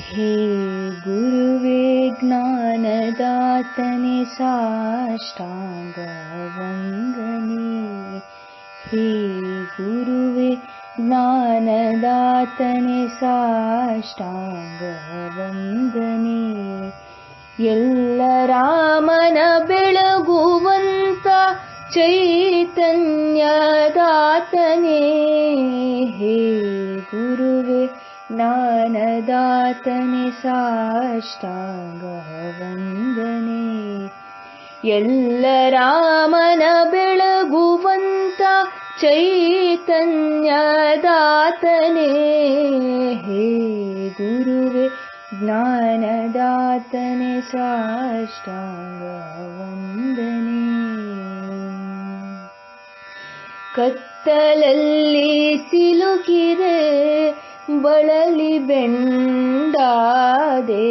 हे गुरुवे ज्ञानदातने साष्टांग वंदने। हे गुरुवे ज्ञानदातने साष्टांग वंदने। ಎಲ್ಲ ರಾಮನ ಬೆಳಗುವಂತ ಚೈತನ್ಯದಾತನೇ ಹೇ ಗುರುವೆ ಜ್ಞಾನದಾತನೇ ಸಾಷ್ಟಾಂಗ ವಂದನೆ. ಎಲ್ಲ ರಾಮನ ಬೆಳಗುವಂತ ಚೈತನ್ಯದಾತನೇ ಹೇ ಗುರುವೆ ಜ್ಞಾನದಾತನೇ ಸಾಷ್ಟಾಂಗ ವಂದನೆ. ಕತ್ತಲಲ್ಲಿ ಸಿಲುಕಿದೆ ಬಳಲಿ ಬೆಂಡಾದೆ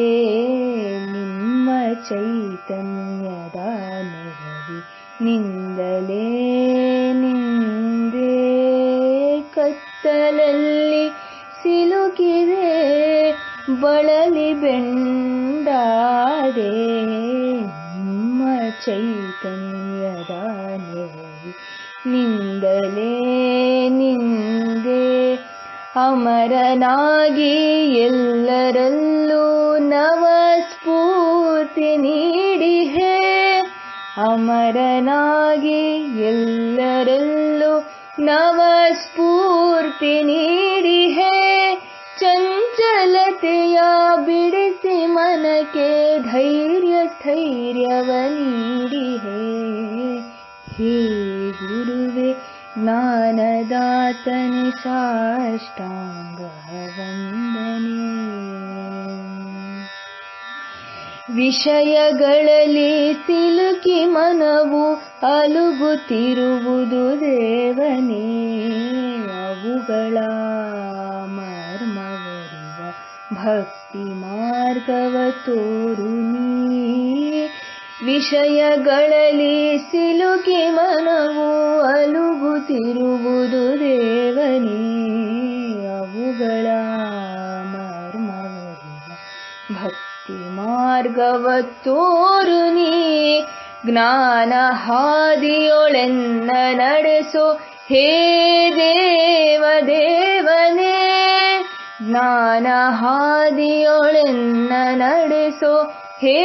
ನಿಮ್ಮ ಚೈತನ್ಯದ ನೆರವಿ ನಿಂದಲೇ ನಿಂದೆ. ಕತ್ತಲಲ್ಲಿ ಸಿಲುಕಿದೆ ಬಳಲಿ ಬೆಂಡಾದೆ ನಿಮ್ಮ ಚೈತನ್ಯದ ನೆರವಿ ನಿಂದಲೇ ನಿಂದೆ. ಅಮರನಾಗಿ ಎಲ್ಲರಲ್ಲೂ ನವಸ್ಫೂರ್ತಿ ನೀಡಿಹೆ. ಅಮರನಾಗಿ ಎಲ್ಲರಲ್ಲೂ ನವಸ್ಫೂರ್ತಿ ನೀಡಿಹೆ. ಚಂಚಲತೆಯ ಬಿಡಿಸಿ ಮನಕ್ಕೆ ಧೈರ್ಯ ಸ್ಥೈರ್ಯವ ನೀಡಿಹೆ. ಹೇ ಗುರುವೆ ಜ್ಞಾನದಾತನೇ ಸಾಷ್ಟಾಂಗ ವಂದನೆ. ವಿಷಯಗಳಲ್ಲಿ ಸಿಲುಕಿ ಮನವು ಅಲುಗುತ್ತಿರುವುದು ದೇವನೇ. ಅವುಗಳ ಮರ್ಮವರಿವ ಭಕ್ತಿ ಮಾರ್ಗವ ತೋರು ನೀ. ವಿಷಯಗಳಲ್ಲಿ ಸಿಲುಕಿ ಮನವು ಅಲುಗುತ್ತಿರುವುದು ದೇವನೇ. ಅವುಗಳ ಮರ್ಮವರಿವ ಭಕ್ತಿ ಮಾರ್ಗವ ತೋರು ನೀ. ಜ್ಞಾನ ಹಾದಿಯೊಳೆನ್ನ ನಡೆಸೋ ಹೇ ದೇವ ದೇವನೇ. ಜ್ಞಾನ ಹಾದಿಯೊಳೆನ್ನ ನಡೆಸೋ ಹೇ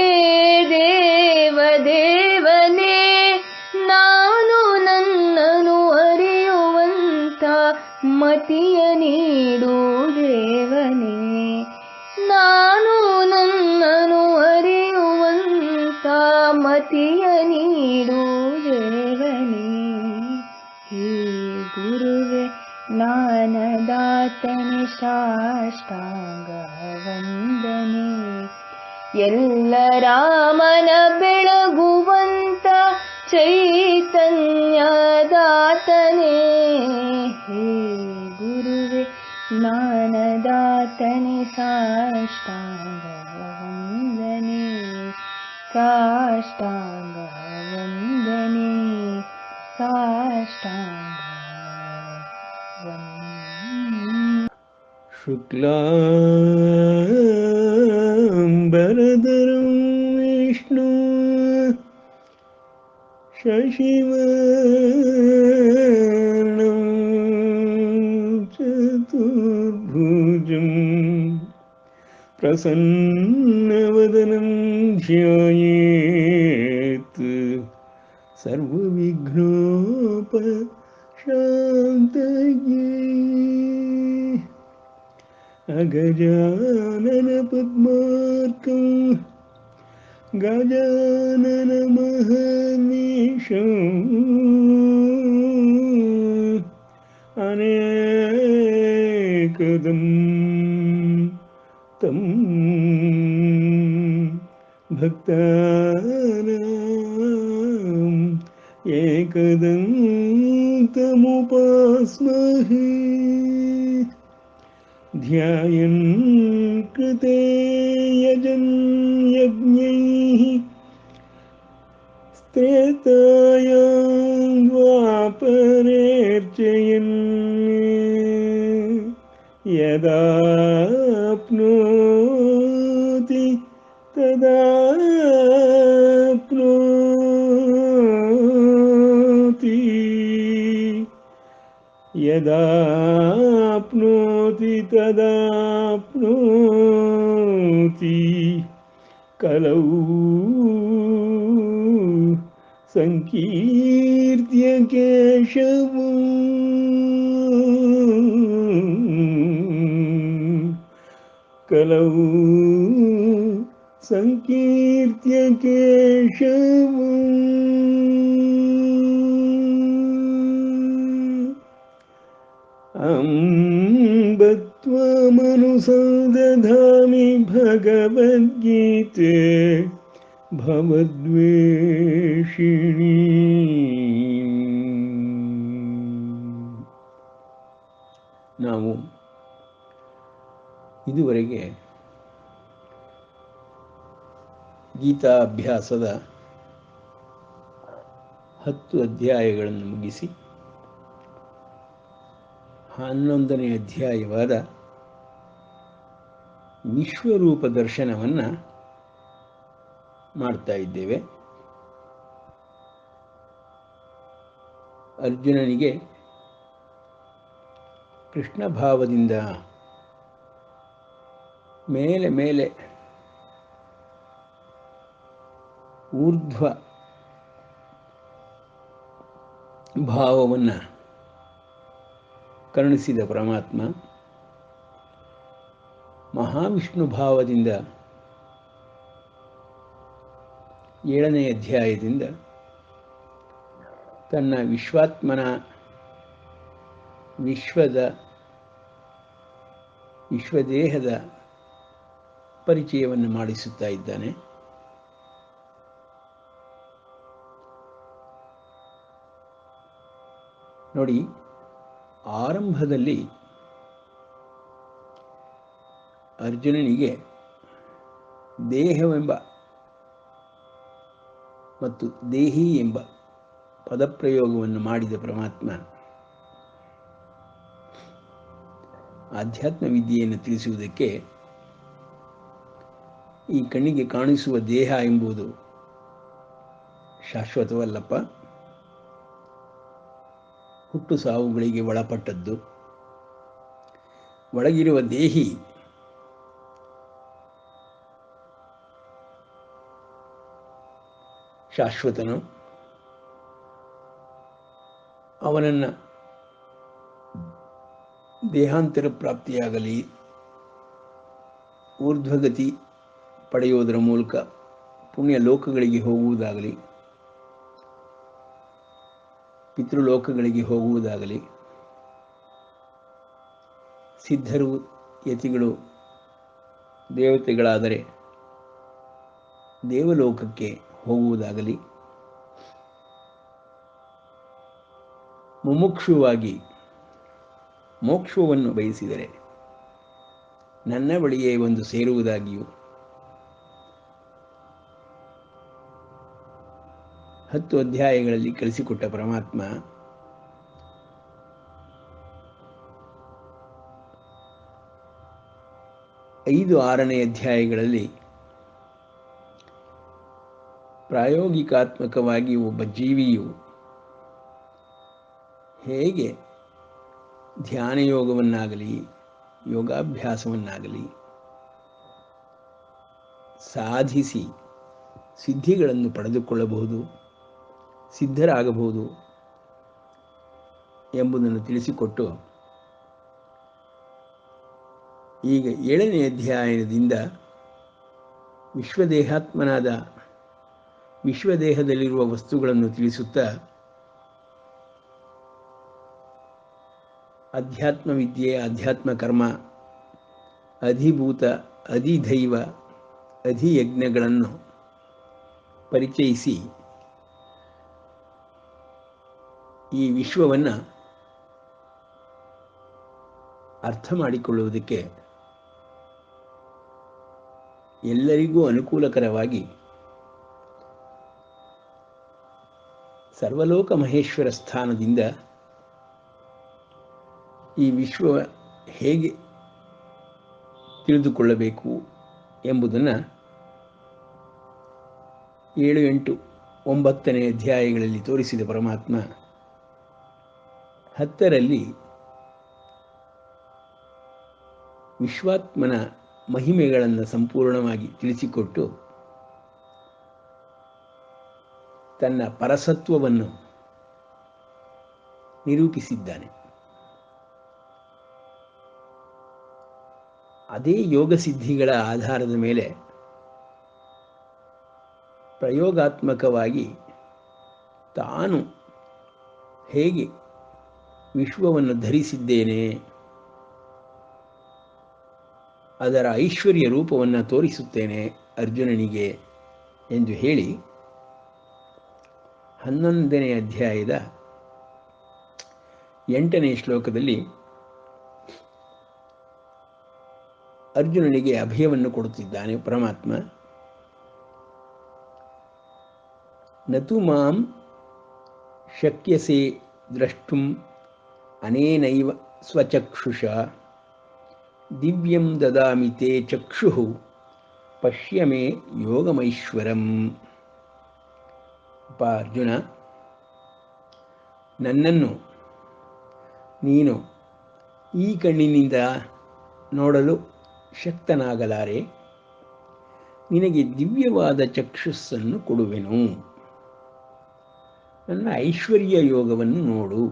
ದೇವ ದೇವನೇ. ನಾನು ನನ್ನನ್ನು ಅರಿಯುವಂತ ಮತಿಯ ನೀಡು ದೇವನೇ. ನಾನು ನನ್ನನ್ನು ಅರಿಯುವಂತ ಮತಿಯ ನೀಡು ದೇವನೇ. ಹೇ ಗುರುವೆ ಜ್ಞಾನದಾತನೇ ಸಾಷ್ಟಾಂಗ ವಂದನೆ. ಎಲ್ಲ ರಾಮನ ಬೆಳಗುವಂತ ಚೈತನ್ಯದಾತನೇ ಹೇ ಗುರುವೆ ಜ್ಞಾನದಾತನೇ ಸಾಷ್ಟಾಂಗ ವಂದನೆ. ಸಾಷ್ಟಾಂಗ ವಂದನೆ. ಸಾಷ್ಟಾಂಗ ವಂದನೆ. ಶುಕ್ಲಾಂಬರಧರಂ ವಿಷ್ಣು ಶಶಿವರ್ಣಂ ಚತುರ್ಭುಜಂ ಪ್ರಸನ್ನವದನಂ ಧ್ಯಾಯೇತ್ ಸರ್ವವಿಘ್ನೋಪಶಾಂತಯೇ. ಅಗಜಾನನ ಪದ್ಮಾರ್ಕಂ ಗಜಾನನ ಮಹರ್ನಿಶಂ ಅನೇಕದಂ ತಂ ಭಕ್ತಾನಾಂ ಏಕದಂತಮುಪಾಸ್ಮಹೇ. ಧ್ಯಾಯನ್ ಕೃತೆ ಯಜನ್ ಯಜ್ಞೈಃ ತ್ರೇತಾಯಾಂ ದ್ವಾಪರೇರ್ಚಯನ್ ಯದಾಪ್ನೋತಿ तदाप्नोति यदाप्नोति तदाप्नोति कलौ संकीर्त्य केशवम् कलौ संकीर्त्य केशवम् अम्ब त्वमनुसन्दधामि भगवद्गीते ಭವದ್ವೇಷಿಣಿ. ನಾವು ಇದುವರೆಗೆ ಗೀತಾ ಅಭ್ಯಾಸದ 10 ಅಧ್ಯಾಯಗಳನ್ನು ಮುಗಿಸಿ 11ನೇ ಅಧ್ಯಾಯವಾದ ವಿಶ್ವರೂಪ ದರ್ಶನವನ್ನು ಮಾಡ್ತಾ ಇದ್ದೇವೆ. ಅರ್ಜುನನಿಗೆ ಕೃಷ್ಣ ಭಾವದಿಂದ ಮೇಲೆ ಮೇಲೆ ಊರ್ಧ್ವ ಭಾವವನ್ನು ಕರುಣಿಸಿದ ಪರಮಾತ್ಮ ಮಹಾವಿಷ್ಣು ಭಾವದಿಂದ 7ನೇ ಅಧ್ಯಾಯದಿಂದ ತನ್ನ ವಿಶ್ವಾತ್ಮನ ವಿಶ್ವದೇಹದ ಪರಿಚಯವನ್ನು ಮಾಡಿಸುತ್ತಾ ಇದ್ದಾನೆ. ನೋಡಿ, ಆರಂಭದಲ್ಲಿ ಅರ್ಜುನನಿಗೆ ದೇಹವೆಂಬ ಮತ್ತು ದೇಹಿ ಎಂಬ ಪದಪ್ರಯೋಗವನ್ನು ಮಾಡಿದ ಪರಮಾತ್ಮ ಆಧ್ಯಾತ್ಮ ವಿದ್ಯೆಯನ್ನು ತಿಳಿಸುವುದಕ್ಕೆ ಈ ಕಣ್ಣಿಗೆ ಕಾಣಿಸುವ ದೇಹ ಎಂಬುದು ಶಾಶ್ವತವಲ್ಲಪ್ಪ, ಹುಟ್ಟು ಸಾವುಗಳಿಗೆ ಒಳಪಟ್ಟದ್ದು. ಒಳಗಿರುವ ದೇಹಿ ಶಾಶ್ವತನು. ಅವನನ್ನು ದೇಹಾಂತರ ಪ್ರಾಪ್ತಿಯಾಗಲಿ, ಊರ್ಧ್ವಗತಿ ಪಡೆಯುವುದರ ಮೂಲಕ ಪುಣ್ಯ ಲೋಕಗಳಿಗೆ ಹೋಗುವುದಾಗಲಿ, ಪಿತೃಲೋಕಗಳಿಗೆ ಹೋಗುವುದಾಗಲಿ, ಸಿದ್ಧರು ಯತಿಗಳು ದೇವತೆಗಳಾದರೆ ದೇವಲೋಕಕ್ಕೆ ಹೋಗುವುದಾಗಲಿ, ಮುಮುಕ್ಷುವಾಗಿ ಮೋಕ್ಷವನ್ನು ಬಯಸಿದರೆ ನನ್ನ ಬಳಿಯೇ ಒಂದು ಸೇರುವುದಾಗಿಯೂ 10 ಅಧ್ಯಾಯಗಳಲ್ಲಿ ಕಲಿಸಿಕೊಟ್ಟ ಪರಮಾತ್ಮ ಐದು 6ನೇ ಅಧ್ಯಾಯಗಳಲ್ಲಿ ಪ್ರಾಯೋಗಿಕಾತ್ಮಕವಾಗಿ ಒಬ್ಬ ಜೀವಿಯು ಹೇಗೆ ಧ್ಯಾನಯೋಗವನ್ನಾಗಲಿ ಯೋಗಾಭ್ಯಾಸವನ್ನಾಗಲಿ ಸಾಧಿಸಿ ಸಿದ್ಧಿಗಳನ್ನು ಪಡೆದುಕೊಳ್ಳಬಹುದು, ಸಿದ್ಧರಾಗಬಹುದು ಎಂಬುದನ್ನು ತಿಳಿಸಿಕೊಟ್ಟು ಈಗ 7ನೇ ಅಧ್ಯಾಯದಿಂದ ವಿಶ್ವದೇಹಾತ್ಮನಾದ ವಿಶ್ವದೇಹದಲ್ಲಿರುವ ವಸ್ತುಗಳನ್ನು ತಿಳಿಸುತ್ತಾ ಅಧ್ಯಾತ್ಮ ವಿದ್ಯೆ, ಅಧ್ಯಾತ್ಮ ಕರ್ಮ, ಅಧಿಭೂತ, ಅಧಿದೈವ, ಅಧಿಯಜ್ಞಗಳನ್ನು ಪರಿಚಯಿಸಿ ಈ ವಿಶ್ವವನ್ನು ಅರ್ಥ ಮಾಡಿಕೊಳ್ಳುವುದಕ್ಕೆ ಎಲ್ಲರಿಗೂ ಅನುಕೂಲಕರವಾಗಿ ಸರ್ವಲೋಕ ಮಹೇಶ್ವರ ಸ್ಥಾನದಿಂದ ಈ ವಿಶ್ವ ಹೇಗೆ ತಿಳಿದುಕೊಳ್ಳಬೇಕು ಎಂಬುದನ್ನು 7, 8, 9ನೇ ಅಧ್ಯಾಯಗಳಲ್ಲಿ ತೋರಿಸಿದ ಪರಮಾತ್ಮ 10ರಲ್ಲಿ ವಿಶ್ವಾತ್ಮನ ಮಹಿಮೆಗಳನ್ನು ಸಂಪೂರ್ಣವಾಗಿ ತಿಳಿಸಿಕೊಟ್ಟು ತನ್ನ ಪರಸತ್ವವನ್ನು ನಿರೂಪಿಸಿದ್ದಾನೆ. ಅದೇ ಯೋಗ ಸಿದ್ಧಿಗಳ ಆಧಾರದ ಮೇಲೆ ಪ್ರಯೋಗಾತ್ಮಕವಾಗಿ ತಾನು ಹೇಗೆ ವಿಶ್ವವನ್ನು ಧರಿಸಿದ್ದೇನೆ, ಅದರ ಐಶ್ವರ್ಯ ರೂಪವನ್ನು ತೋರಿಸುತ್ತೇನೆ ಅರ್ಜುನನಿಗೆ ಎಂದು ಹೇಳಿ 11ನೇ ಅಧ್ಯಾಯದ 8ನೇ ಶ್ಲೋಕದಲ್ಲಿ ಅರ್ಜುನನಿಗೆ ಅಭಯವನ್ನು ಕೊಡುತ್ತಿದ್ದಾನೆ ಪರಮಾತ್ಮ. ನತು ಮಾಂ ಶಕ್ಯಸೆ ದ್ರಷ್ಟುಂ ಅನೇನೈವ ಸ್ವಚಕ್ಷುಷ ದಿವ್ಯಂ ದದಾಮಿ ತೇ ಚಕ್ಷುಃ ಪಶ್ಯ ಮೇ ಯೋಗಮೈಶ್ವರಂ. ಅಪ್ಪ ಅರ್ಜುನ, ನನ್ನನ್ನು ನೀನು ಈ ಕಣ್ಣಿನಿಂದ ನೋಡಲು ಶಕ್ತನಾಗಲಾರೆ, ನಿನಗೆ ದಿವ್ಯವಾದ ಚಕ್ಷುಸ್ಸನ್ನು ಕೊಡುವೆನು, ನನ್ನ ಐಶ್ವರ್ಯ ಯೋಗವನ್ನು ನೋಡು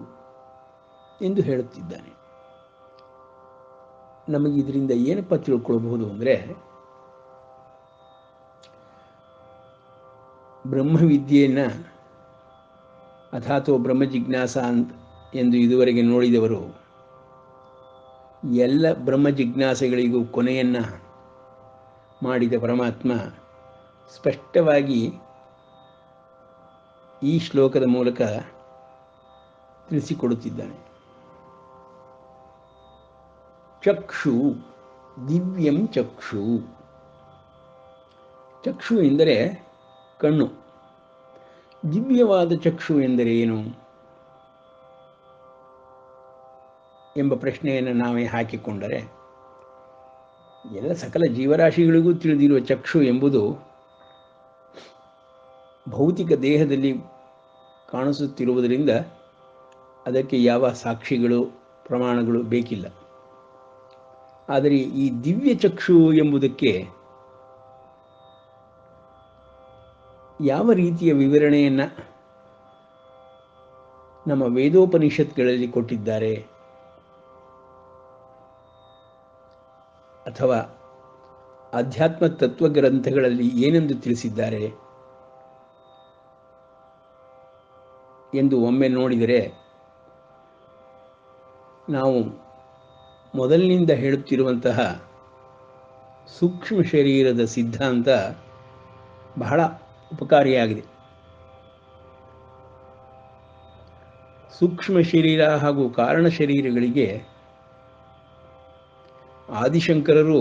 ಎಂದು ಹೇಳುತ್ತಿದ್ದಾನೆ. ನಮಗೆ ಇದರಿಂದ ಏನಪ್ಪ ತಿಳ್ಕೊಳ್ಬಹುದು ಅಂದರೆ, ಬ್ರಹ್ಮವಿದ್ಯೆಯನ್ನು ಅಥಾತೋ ಬ್ರಹ್ಮ ಜಿಜ್ಞಾಸ ಎಂದು ಇದುವರೆಗೆ ನೋಡಿದವರು ಎಲ್ಲ ಬ್ರಹ್ಮ ಜಿಜ್ಞಾಸೆಗಳಿಗೂ ಕೊನೆಯನ್ನು ಮಾಡಿದ ಪರಮಾತ್ಮ ಸ್ಪಷ್ಟವಾಗಿ ಈ ಶ್ಲೋಕದ ಮೂಲಕ ತಿಳಿಸಿಕೊಡುತ್ತಿದ್ದಾನೆ. ಚಕ್ಷು ದಿವ್ಯಂ ಚಕ್ಷು. ಚಕ್ಷು ಎಂದರೆ ಕಣ್ಣು. ದಿವ್ಯವಾದ ಚಕ್ಷು ಎಂದರೆ ಏನು ಎಂಬ ಪ್ರಶ್ನೆಯನ್ನು ನಾವೇ ಹಾಕಿಕೊಂಡರೆ, ಎಲ್ಲ ಸಕಲ ಜೀವರಾಶಿಗಳಿಗೂ ತಿಳಿದಿರುವ ಚಕ್ಷು ಎಂಬುದು ಭೌತಿಕ ದೇಹದಲ್ಲಿ ಕಾಣಿಸುತ್ತಿರುವುದರಿಂದ ಅದಕ್ಕೆ ಯಾವ ಸಾಕ್ಷಿಗಳು ಪ್ರಮಾಣಗಳು ಬೇಕಿಲ್ಲ. ಆದರೆ ಈ ದಿವ್ಯ ಚಕ್ಷು ಎಂಬುದಕ್ಕೆ ಯಾವ ರೀತಿಯ ವಿವರಣೆಯನ್ನು ನಮ್ಮ ವೇದೋಪನಿಷತ್ಗಳಲ್ಲಿ ಕೊಟ್ಟಿದ್ದಾರೆ ಅಥವಾ ಆಧ್ಯಾತ್ಮ ತತ್ವಗ್ರಂಥಗಳಲ್ಲಿ ಏನೆಂದು ತಿಳಿಸಿದ್ದಾರೆ ಎಂದು ಒಮ್ಮೆ ನೋಡಿದರೆ, ನಾವು ಮೊದಲಿನಿಂದ ಹೇಳುತ್ತಿರುವಂತಹ ಸೂಕ್ಷ್ಮ ಶರೀರದ ಸಿದ್ಧಾಂತ ಬಹಳ ಉಪಕಾರಿಯಾಗಿದೆ. ಸೂಕ್ಷ್ಮ ಶರೀರ ಹಾಗೂ ಕಾರಣ ಶರೀರಗಳಿಗೆ ಆದಿಶಂಕರರು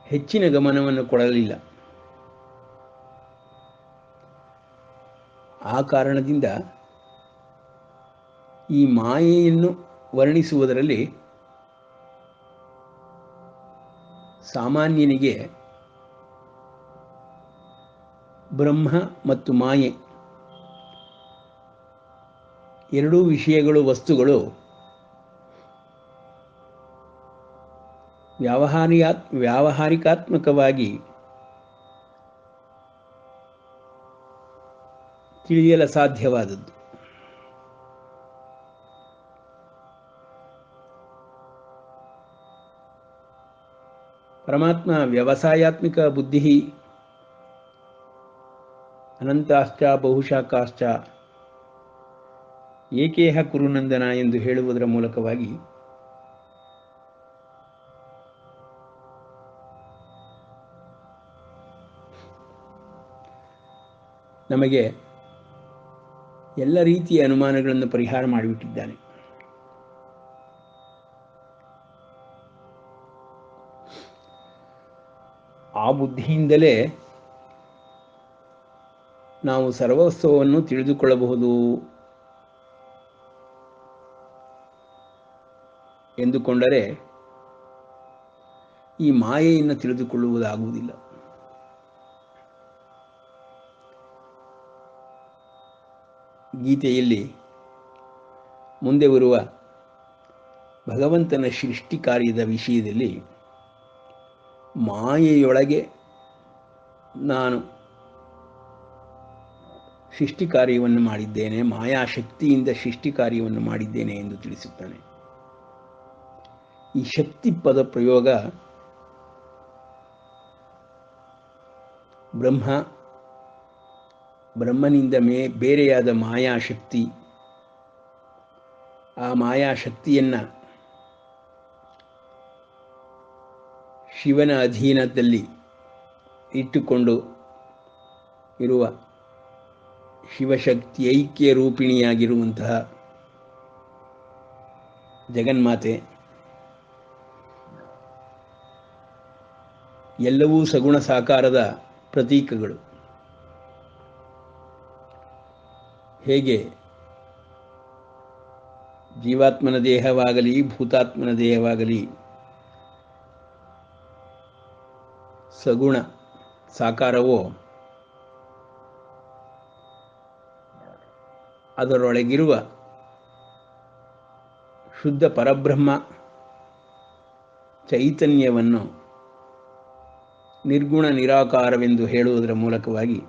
ಹೆಚ್ಚಿನ ಗಮನವನ್ನು ಕೊಡಲಿಲ್ಲ. ಆ ಕಾರಣದಿಂದ ಈ ಮಾಯೆಯನ್ನು ವರ್ಣಿಸುವುದರಲ್ಲಿ ಸಾಮಾನ್ಯನಿಗೆ ಬ್ರಹ್ಮ ಮತ್ತು ಮಾಯೆ ಎರಡೂ ವಿಷಯಗಳು, ವಸ್ತುಗಳು ವ್ಯಾವಹಾರಿಕಾತ್ಮಕವಾಗಿ ತಿಳಿಯಲು ಸಾಧ್ಯವಾದದ್ದು. ಪರಮಾತ್ಮ ವ್ಯವಸಾಯಾತ್ಮಿಕ ಬುದ್ಧಿ ಅನಂತಾಶ್ಚ ಬಹುಶಾಖಾಶ್ಚ ಏಕೇಹ ಕುರುನಂದನ ಎಂದು ಹೇಳುವುದರ ಮೂಲಕವಾಗಿ ನಮಗೆ ಎಲ್ಲ ರೀತಿಯ ಅನುಮಾನಗಳನ್ನು ಪರಿಹಾರ ಮಾಡಿಬಿಟ್ಟಿದ್ದಾನೆ. ಆ ಬುದ್ಧಿಯಿಂದಲೇ ನಾವು ಸರ್ವಸ್ವವನ್ನು ತಿಳಿದುಕೊಳ್ಳಬಹುದು ಎಂದುಕೊಂಡರೆ ಈ ಮಾಯೆಯನ್ನು ತಿಳಿದುಕೊಳ್ಳುವುದಾಗುವುದಿಲ್ಲ. ಗೀತೆಯಲ್ಲಿ ಮುಂದೆ ಬರುವ ಭಗವಂತನ ಸೃಷ್ಟಿ ಕಾರ್ಯದ ವಿಷಯದಲ್ಲಿ ಮಾಯೆಯೊಳಗೆ ನಾನು ಸೃಷ್ಟಿ ಕಾರ್ಯವನ್ನು ಮಾಡಿದ್ದೇನೆ, ಮಾಯಾಶಕ್ತಿಯಿಂದ ಸೃಷ್ಟಿ ಕಾರ್ಯವನ್ನು ಮಾಡಿದ್ದೇನೆ ಎಂದು ತಿಳಿಸುತ್ತಾನೆ. ಈ ಶಕ್ತಿ ಪದ ಪ್ರಯೋಗ ಬ್ರಹ್ಮನಿಂದ ಬೇರೆಯಾದ ಮಾಯಾಶಕ್ತಿ, ಆ ಮಾಯಾಶಕ್ತಿಯನ್ನು ಶಿವನ ಅಧೀನದಲ್ಲಿ ಇಟ್ಟುಕೊಂಡು ಇರುವ ಶಿವಶಕ್ತಿ ಐಕ್ಯ ರೂಪಿಣಿಯಾಗಿರುವಂತಹ ಜಗನ್ಮಾತೆ, ಎಲ್ಲವೂ ಸಗುಣ ಸಾಕಾರದ ಪ್ರತೀಕಗಳು. ಹೇಗೆ ಜೀವಾತ್ಮನ ದೇಹವಾಗಲಿ ಭೂತಾತ್ಮನ ದೇಹವಾಗಲಿ ಸಗುಣ ಸಾಕಾರವೋ, ಅದರೊಳಗಿರುವ ಶುದ್ಧ ಪರಬ್ರಹ್ಮ ಚೈತನ್ಯವನ್ನು ನಿರ್ಗುಣ ನಿರಾಕಾರವೆಂದು ಹೇಳುವುದರ ಮೂಲಕವಾಗಿ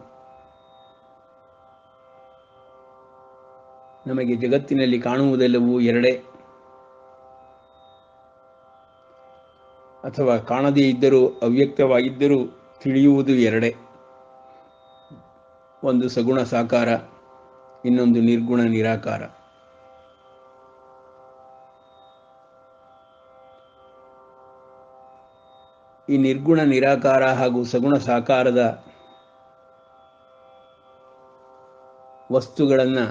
ನಮಗೆ ಜಗತ್ತಿನಲ್ಲಿ ಕಾಣುವುದೆಲ್ಲವೂ ಎರಡೇ, ಅಥವಾ ಕಾಣದೇ ಇದ್ದರೂ ಅವ್ಯಕ್ತವಾಗಿದ್ದರೂ ತಿಳಿಯುವುದು ಎರಡೇ. ಒಂದು ಸಗುಣ ಸಾಕಾರ, ಇನ್ನೊಂದು ನಿರ್ಗುಣ ನಿರಾಕಾರ. ಈ ನಿರ್ಗುಣ ನಿರಾಕಾರ ಹಾಗೂ ಸಗುಣ ಸಾಕಾರದ ವಸ್ತುಗಳನ್ನು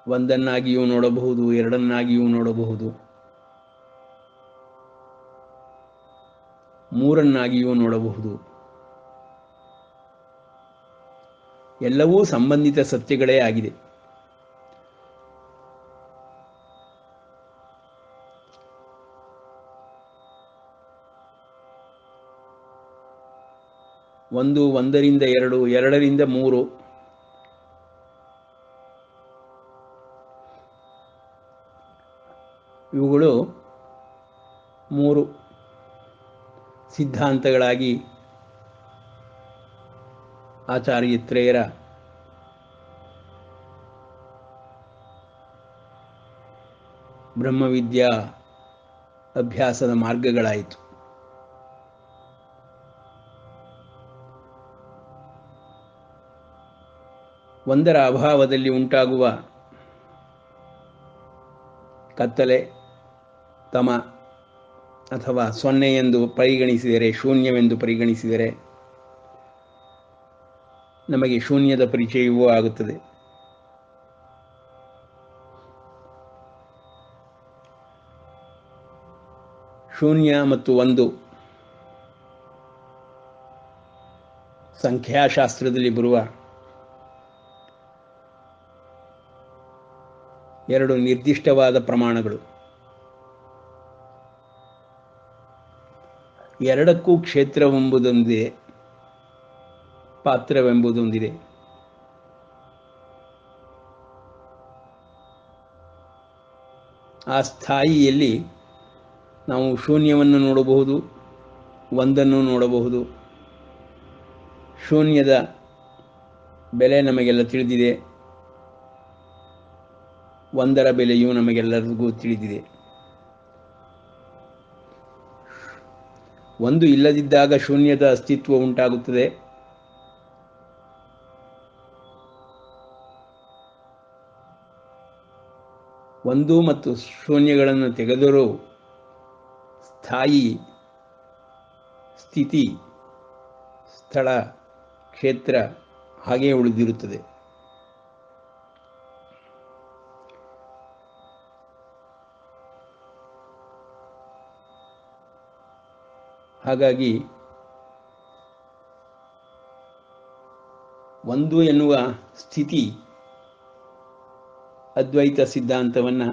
ಒಂದನ್ನಾಗಿಯೂ ನೋಡಬಹುದು, ಎರಡನ್ನಾಗಿಯೂ ನೋಡಬಹುದು, ಮೂರನ್ನಾಗಿಯೂ ನೋಡಬಹುದು. ಎಲ್ಲವೂ ಸಂಬಂಧಿತ ಸತ್ಯಗಳೇ ಆಗಿದೆ. ಒಂದರಿಂದ ಎರಡು, ಎರಡರಿಂದ ಮೂರು, ಇವುಗಳು ಮೂರು ಸಿದ್ಧಾಂತಗಳಾಗಿ ಆಚಾರ್ಯತ್ರಯರ ಬ್ರಹ್ಮವಿದ್ಯಾ ಅಭ್ಯಾಸದ ಮಾರ್ಗಗಳಾಯಿತು. ಒಂದರ ಅಭಾವದಲ್ಲಿ ಉಂಟಾಗುವ ಕತ್ತಲೆ, ತಮ ಅಥವಾ ಸೊನ್ನೆ ಎಂದು ಪರಿಗಣಿಸಿದರೆ, ಶೂನ್ಯವೆಂದು ಪರಿಗಣಿಸಿದರೆ ನಮಗೆ ಶೂನ್ಯದ ಪರಿಚಯವೂ ಆಗುತ್ತದೆ. ಶೂನ್ಯ ಮತ್ತು ಒಂದು ಸಂಖ್ಯಾಶಾಸ್ತ್ರದಲ್ಲಿ ಬರುವ ಎರಡು ನಿರ್ದಿಷ್ಟವಾದ ಪ್ರಮಾಣಗಳು. ಎರಡಕ್ಕೂ ಕ್ಷೇತ್ರವೆಂಬುದೊಂದಿದೆ, ಪಾತ್ರವೆಂಬುದೊಂದಿದೆ. ಆ ಸ್ಥಾಯಿಯಲ್ಲಿ ನಾವು ಶೂನ್ಯವನ್ನು ನೋಡಬಹುದು, ಒಂದನ್ನು ನೋಡಬಹುದು. ಶೂನ್ಯದ ಬೆಲೆ ನಮಗೆಲ್ಲ ತಿಳಿದಿದೆ, ಒಂದರ ಬೆಲೆಯೂ ನಮಗೆಲ್ಲರಿಗೂ ತಿಳಿದಿದೆ. ಒಂದು ಇಲ್ಲದಿದ್ದಾಗ ಶೂನ್ಯದ ಅಸ್ತಿತ್ವ ಉಂಟಾಗುತ್ತದೆ. ಒಂದು ಮತ್ತು ಶೂನ್ಯಗಳನ್ನು ತೆಗೆದರೂ ಸ್ಥಾಯಿ, ಸ್ಥಿತಿ, ಸ್ಥಳ, ಕ್ಷೇತ್ರ ಹಾಗೇ ಉಳಿದಿರುತ್ತದೆ. ಹಾಗಾಗಿ ಒಂದು ಎನ್ನುವ ಸ್ಥಿತಿ ಅದ್ವೈತ ಸಿದ್ಧಾಂತವನ್ನು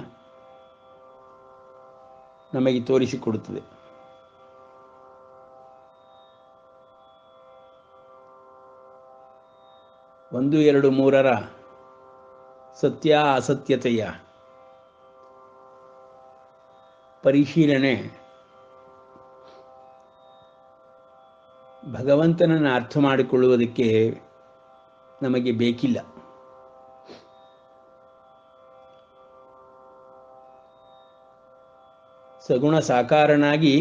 ನಮಗೆ ತೋರಿಸಿಕೊಡುತ್ತದೆ. ಒಂದು ಎರಡು ಮೂರರ ಸತ್ಯ ಅಸತ್ಯತೆಯ ಪರಿಶೀಲನೆ ಭಗವಂತನನ್ನು ಅರ್ಥ ಮಾಡಿಕೊಳ್ಳುವುದಕ್ಕೆ ನಮಗೆ ಬೇಕಿಲ್ಲ. ಸಗುಣ ಸಾಕಾರನಾಗಿ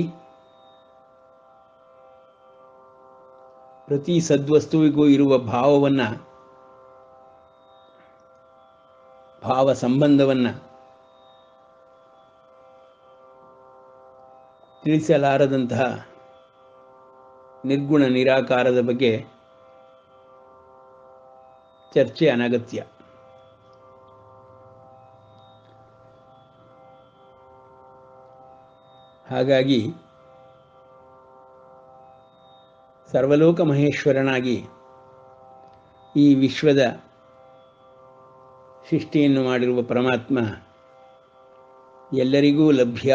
ಪ್ರತಿ ಸದ್ವಸ್ತುವಿಗೂ ಇರುವ ಭಾವ ಸಂಬಂಧವನ್ನು ತಿಳಿಸಲಾರದಂತಹ ನಿರ್ಗುಣ ನಿರಾಕಾರದ ಬಗ್ಗೆ ಚರ್ಚೆ ಅನಗತ್ಯ. ಹಾಗಾಗಿ ಸರ್ವಲೋಕ ಮಹೇಶ್ವರನಾಗಿ ಈ ವಿಶ್ವದ ಸೃಷ್ಟಿಯನ್ನು ಮಾಡಿರುವ ಪರಮಾತ್ಮ ಎಲ್ಲರಿಗೂ ಲಭ್ಯ.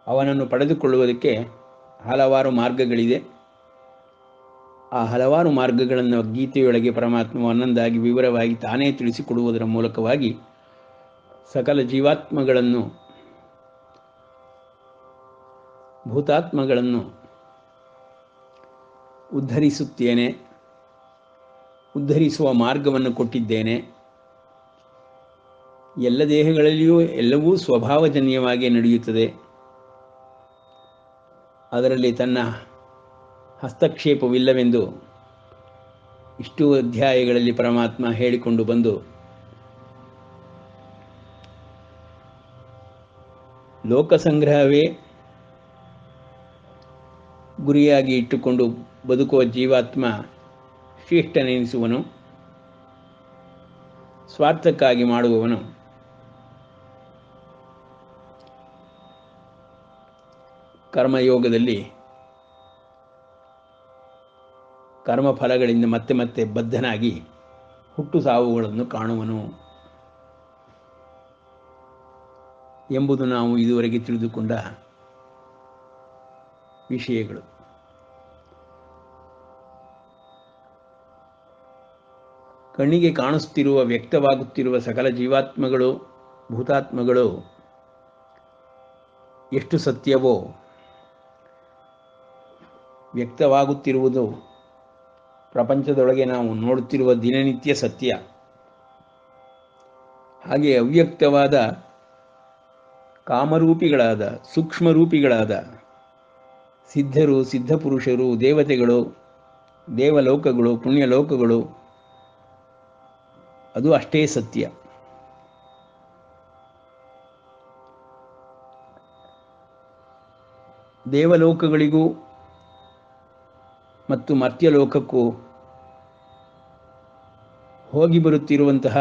ಅವನನ್ನು ಪಡೆದುಕೊಳ್ಳುವುದಕ್ಕೆ ಹಲವಾರು ಮಾರ್ಗಗಳಿದೆ. ಆ ಹಲವಾರು ಮಾರ್ಗಗಳನ್ನು ಗೀತೆಯೊಳಗೆ ಪರಮಾತ್ಮ ಒಂದೊಂದಾಗಿ ವಿವರವಾಗಿ ತಾನೇ ತಿಳಿಸಿಕೊಡುವುದರ ಮೂಲಕವಾಗಿ ಸಕಲ ಜೀವಾತ್ಮಗಳನ್ನು, ಭೂತಾತ್ಮಗಳನ್ನು ಉದ್ಧರಿಸುತ್ತೇನೆ, ಉದ್ಧರಿಸುವ ಮಾರ್ಗವನ್ನು ಕೊಟ್ಟಿದ್ದೇನೆ. ಎಲ್ಲ ದೇಹಗಳಲ್ಲಿಯೂ ಎಲ್ಲವೂ ಸ್ವಭಾವಜನ್ಯವಾಗಿ ನಡೆಯುತ್ತದೆ. ಅದರಲ್ಲಿ ತನ್ನ ಹಸ್ತಕ್ಷೇಪವಿಲ್ಲವೆಂದು ಇಷ್ಟು ಅಧ್ಯಾಯಗಳಲ್ಲಿ ಪರಮಾತ್ಮ ಹೇಳಿಕೊಂಡು ಬಂದು ಲೋಕಸಂಗ್ರಹವೇ ಗುರಿಯಾಗಿ ಇಟ್ಟುಕೊಂಡು ಬದುಕುವ ಜೀವಾತ್ಮ ಶ್ರೇಷ್ಠನೆನಿಸುವನು. ಸ್ವಾರ್ಥಕ್ಕಾಗಿ ಮಾಡುವವನು ಕರ್ಮಯೋಗದಲ್ಲಿ ಕರ್ಮಫಲಗಳಿಂದ ಮತ್ತೆ ಮತ್ತೆ ಬದ್ಧನಾಗಿ ಹುಟ್ಟು ಸಾವುಗಳನ್ನು ಕಾಣುವನು ಎಂಬುದು ನಾವು ಇದುವರೆಗೆ ತಿಳಿದುಕೊಂಡ ವಿಷಯಗಳು. ಕಣ್ಣಿಗೆ ಕಾಣಿಸುತ್ತಿರುವ, ವ್ಯಕ್ತವಾಗುತ್ತಿರುವ ಸಕಲ ಜೀವಾತ್ಮಗಳು, ಭೂತಾತ್ಮಗಳು ಎಷ್ಟು ಸತ್ಯವೋ, ವ್ಯಕ್ತವಾಗುತ್ತಿರುವುದು ಪ್ರಪಂಚದೊಳಗೆ ನಾವು ನೋಡುತ್ತಿರುವ ದಿನನಿತ್ಯ ಸತ್ಯ. ಹಾಗೆ ಅವ್ಯಕ್ತವಾದ ಕಾಮರೂಪಿಗಳಾದ, ಸೂಕ್ಷ್ಮರೂಪಿಗಳಾದ ಸಿದ್ಧರು, ಸಿದ್ಧಪುರುಷರು, ದೇವತೆಗಳು, ದೇವಲೋಕಗಳು, ಪುಣ್ಯಲೋಕಗಳು ಅದು ಅಷ್ಟೇ ಸತ್ಯ. ದೇವಲೋಕಗಳಿಗೂ ಮತ್ತು ಮರ್ತ್ಯಲೋಕಕ್ಕೂ ಹೋಗಿ ಬರುತ್ತಿರುವಂತಹ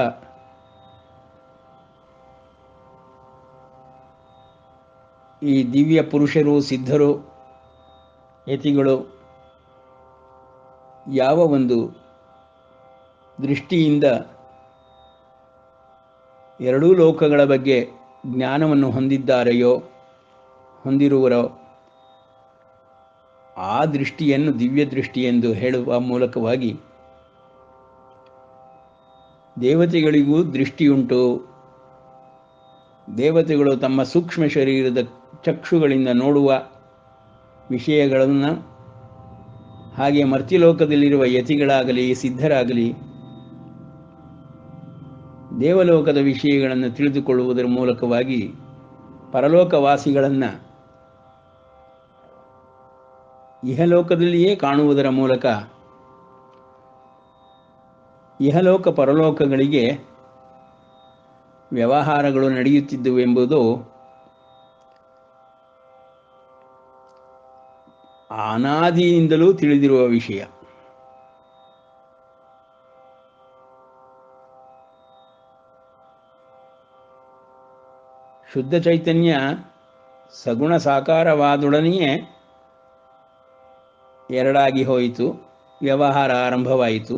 ಈ ದಿವ್ಯ ಪುರುಷರು, ಸಿದ್ಧರು, ಯತಿಗಳು ಯಾವ ಒಂದು ದೃಷ್ಟಿಯಿಂದ ಎರಡೂ ಲೋಕಗಳ ಬಗ್ಗೆ ಜ್ಞಾನವನ್ನು ಹೊಂದಿರುವರೋ ಆ ದೃಷ್ಟಿಯನ್ನು ದಿವ್ಯ ದೃಷ್ಟಿ ಎಂದು ಹೇಳುವ ಮೂಲಕವಾಗಿ ದೇವತೆಗಳಿಗೂ ದೃಷ್ಟಿಯುಂಟು. ದೇವತೆಗಳು ತಮ್ಮ ಸೂಕ್ಷ್ಮ ಶರೀರದ ಚಕ್ಷುಗಳಿಂದ ನೋಡುವ ವಿಷಯಗಳನ್ನು, ಹಾಗೆ ಮರ್ತ್ಯಲೋಕದಲ್ಲಿರುವ ಯತಿಗಳಾಗಲಿ ಸಿದ್ಧರಾಗಲಿ ದೇವಲೋಕದ ವಿಷಯಗಳನ್ನು ತಿಳಿದುಕೊಳ್ಳುವುದರ ಮೂಲಕವಾಗಿ ಪರಲೋಕವಾಸಿಗಳನ್ನು ಇಹಲೋಕದಲ್ಲಿಯೇ ಕಾಣುವುದರ ಮೂಲಕ ಇಹಲೋಕ ಪರಲೋಕಗಳಿಗೆ ವ್ಯವಹಾರಗಳು ನಡೆಯುತ್ತಿದ್ದವು ಎಂಬುದು ಅನಾದಿಯಿಂದಲೂ ತಿಳಿದಿರುವ ವಿಷಯ. ಶುದ್ಧ ಚೈತನ್ಯ ಸಗುಣ ಸಾಕಾರವಾದೊಡನೆಯೇ ಎರಡಾಗಿ ಹೋಯಿತು, ವ್ಯವಹಾರ ಆರಂಭವಾಯಿತು.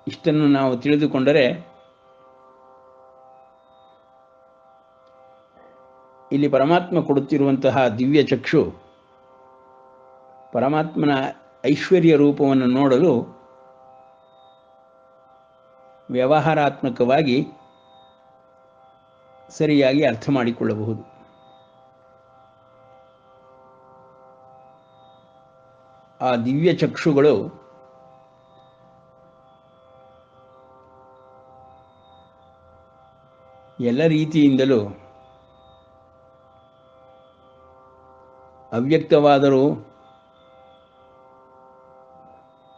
ಇಷ್ಟನ್ನು ನಾವು ತಿಳಿದುಕೊಂಡರೆ ಇಲ್ಲಿ ಪರಮಾತ್ಮ ಕೊಡುತ್ತಿರುವಂತಹ ದಿವ್ಯ ಚಕ್ಷು ಪರಮಾತ್ಮನ ಐಶ್ವರ್ಯ ರೂಪವನ್ನು ನೋಡಲು ವ್ಯವಹಾರಾತ್ಮಕವಾಗಿ ಸರಿಯಾಗಿ ಅರ್ಥ ಮಾಡಿಕೊಳ್ಳಬಹುದು. ಆ ದಿವ್ಯ ಚಕ್ಷುಗಳು ಎಲ್ಲ ರೀತಿಯಿಂದಲೂ ಅವ್ಯಕ್ತವಾದರೂ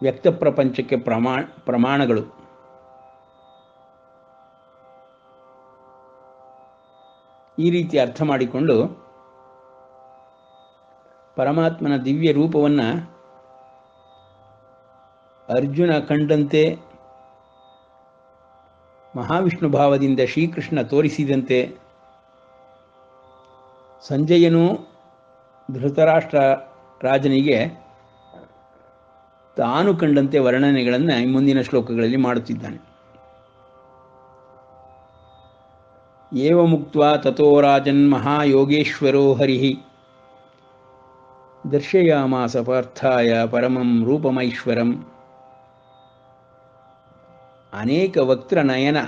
ವ್ಯಕ್ತ ಪ್ರಪಂಚಕ್ಕೆ ಪ್ರಮಾಣಗಳು. ಈ ರೀತಿ ಅರ್ಥ ಮಾಡಿಕೊಂಡು ಪರಮಾತ್ಮನ ದಿವ್ಯ ರೂಪವನ್ನು ಅರ್ಜುನ ಕಂಡಂತೆ, ಮಹಾವಿಷ್ಣು ಭಾವದಿಂದ ಶ್ರೀಕೃಷ್ಣ ತೋರಿಸಿದಂತೆ ಸಂಜಯನು ಧೃತರಾಷ್ಟ್ರ ರಾಜನಿಗೆ ತಾನು ಕಂಡಂತೆ ವರ್ಣನೆಗಳನ್ನು ಮುಂದಿನ ಶ್ಲೋಕಗಳಲ್ಲಿ ಮಾಡುತ್ತಿದ್ದಾನೆ. ಏವ ಮುಕ್ತ್ವಾ ತಥೋ ರಾಜನ್ ಮಹಾಯೋಗೇಶ್ವರೋ ಹರಿಃ ದರ್ಶಯಾಮಾಸ ಪಾರ್ಥಾಯ ಪರಮಂ ರೂಪಮೈಶ್ವರಂ ಅನೇಕ ವಕ್ತ್ರನಯನ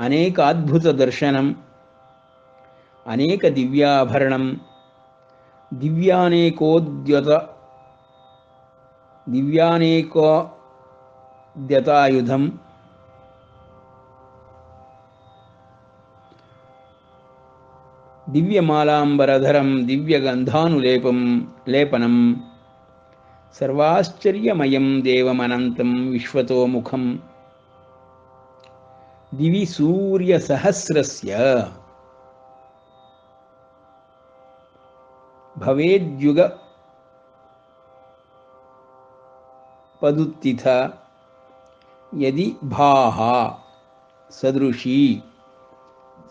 ಅನೇಕಾದ್ಭುತ ದರ್ಶನಂ ಅನೇಕ ದಿವ್ಯಾಭರಣಂ ದಿವ್ಯಾನೇಕೋದ್ಯತಾಯುಧಂ ದಿವ್ಯಮಾಲಾಂಬರಧರಂ ಲೇಪನಂ ಸರ್ವಾಶ್ಚರ್ಯಮಯಂ ದೇವಮನಂತಂ ವಿಶ್ವತೋಮುಖಂ ದಿವಿ ಸೂರ್ಯಸಹಸ್ರಸ್ಯ ಭವೇದ್ಯುಗ ಪದುತ್ತಿಥ ಯದಿ ಭಾಹ ಸದೃಶೀ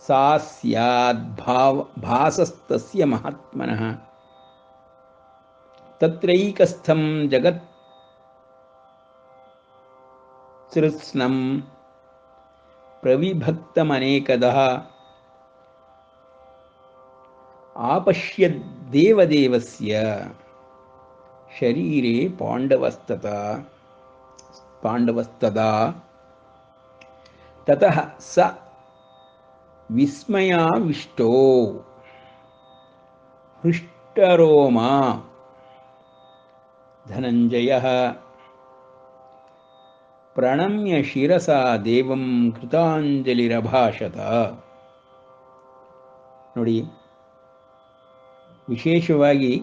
ಸಾ ಸ್ಯಾದ್ ಭಾಸಸ್ತಸ್ಯ ಮಹಾತ್ಮನಃ ತತ್ರೈಕಸ್ಥಂ ಜಗತ್ ಸೃತ್ಸ್ನಂ ಪ್ರವಿಭಕ್ತಮನೇಕದಃ ಆಪಶ್ಯದ್ದೇವದೇವಸ್ಯ ಶರೀರೇ ಪಾಂಡವಸ್ತದಾ ತತಃ ಸ ವಿಸ್ಮಯಾವಿಷ್ಟೋ ಹೃಷ್ಟರೋಮಾ ಧನಂಜಯಃ ಪ್ರಣಮ್ಯ ಶಿರಸಾ ದೇವಂ ಕೃತಾಂಜಲಿರಭಾಷತ. ನೋಡಿ, ವಿಶೇಷವಾಗಿ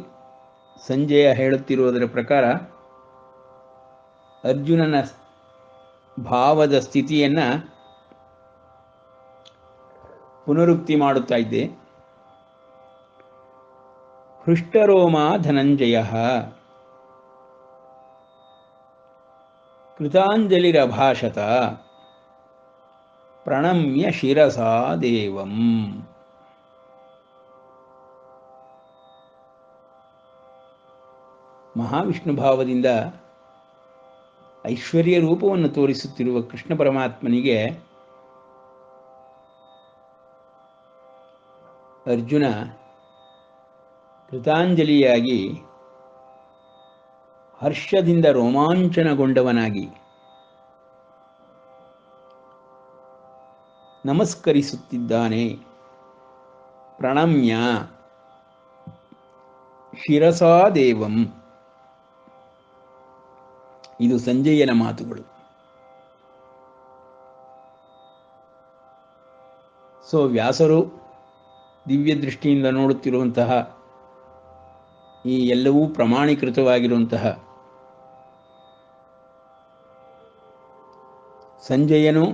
ಸಂಜಯ ಹೇಳುತ್ತಿರುವುದರ ಪ್ರಕಾರ ಅರ್ಜುನನ ಭಾವದ ಸ್ಥಿತಿಯನ್ನು ಪುನರುಕ್ತಿ ಮಾಡುತ್ತಾ ಇದ್ದೆ. ಹೃಷ್ಟರೋಮ ಧನಂಜಯ ಕೃತಾಂಜಲಿರಭಾಷತ ಪ್ರಣಮ್ಯ ಶಿರಸಾ ದೇವಂ. ಮಹಾವಿಷ್ಣು ಭಾವದಿಂದ ಐಶ್ವರ್ಯ ರೂಪವನ್ನು ತೋರಿಸುತ್ತಿರುವ ಕೃಷ್ಣ ಪರಮಾತ್ಮನಿಗೆ ಅರ್ಜುನ ಕೃತಾಂಜಲಿಯಾಗಿ ಹರ್ಷದಿಂದ ರೋಮಾಂಚನಗೊಂಡವನಾಗಿ ನಮಸ್ಕರಿಸುತ್ತಿದ್ದಾನೆ. ಪ್ರಣಮ್ಯ ಶಿರಸಾ ದೇವಂ. ಇದು ಸಂಜಯನ ಮಾತುಗಳು. ವ್ಯಾಸರು ದಿವ್ಯ ದೃಷ್ಟಿಯಿಂದ ನೋಡುತ್ತಿರುವಂತಹ ಈ ಎಲ್ಲವೂ ಪ್ರಮಾಣೀಕೃತವಾಗಿರುವಂತಹ ಸಂಜಯನು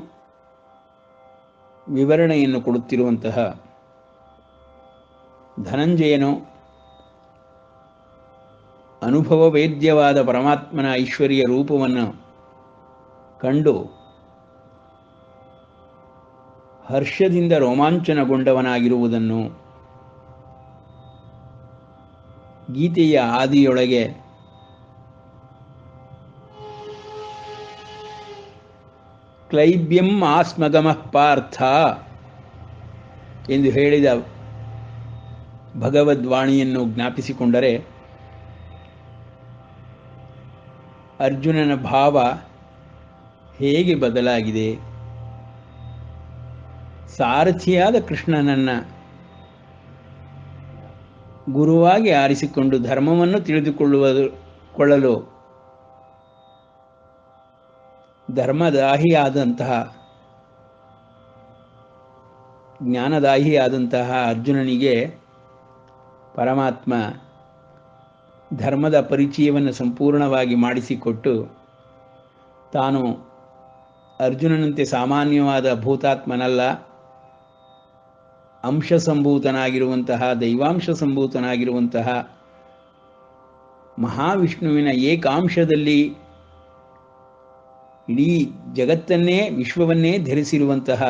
ವಿವರಣೆಯನ್ನು ಕೊಡುತ್ತಿರುವಂತಹ ಧನಂಜಯನು ಅನುಭವ ವೇದ್ಯವಾದ ಪರಮಾತ್ಮನ ಐಶ್ವರ್ಯ ರೂಪವನ್ನು ಕಂಡು ಹರ್ಷದಿಂದ ರೋಮಾಂಚನಗೊಂಡವನಾಗಿರುವುದನ್ನು ಗೀತೆಯ ಆದಿಯೊಳಗೆ ಕ್ಲೈಬ್ಯಂ ಆಸ್ಮಗಮಃ ಪಾರ್ಥ ಎಂದು ಹೇಳಿದ ಭಗವದ್ವಾಣಿಯನ್ನು ಜ್ಞಾಪಿಸಿಕೊಂಡರೆ ಅರ್ಜುನನ ಭಾವ ಹೇಗೆ ಬದಲಾಗಿದೆ, ಸಾರಥಿಯಾದ ಕೃಷ್ಣನನ್ನು ಗುರುವಾಗಿ ಆರಿಸಿಕೊಂಡು ಧರ್ಮವನ್ನು ತಿಳಿದುಕೊಳ್ಳಲು ಧರ್ಮದಾಹಿಯಾದಂತಹ ಜ್ಞಾನದಾಹಿಯಾದಂತಹ ಅರ್ಜುನನಿಗೆ ಪರಮಾತ್ಮ ಧರ್ಮದ ಪರಿಚಯವನ್ನು ಸಂಪೂರ್ಣವಾಗಿ ಮಾಡಿಸಿಕೊಟ್ಟು ತಾನು ಅರ್ಜುನನಂತೆ ಸಾಮಾನ್ಯವಾದ ಭೂತಾತ್ಮನಲ್ಲ, ಅಂಶ ಸಂಭೂತನಾಗಿರುವಂತಹ ದೈವಾಂಶ ಸಂಭೂತನಾಗಿರುವಂತಹ ಮಹಾವಿಷ್ಣುವಿನ ಏಕಾಂಶದಲ್ಲಿ ಇಡೀ ಜಗತ್ತನ್ನೇ ವಿಶ್ವವನ್ನೇ ಧರಿಸಿರುವಂತಹ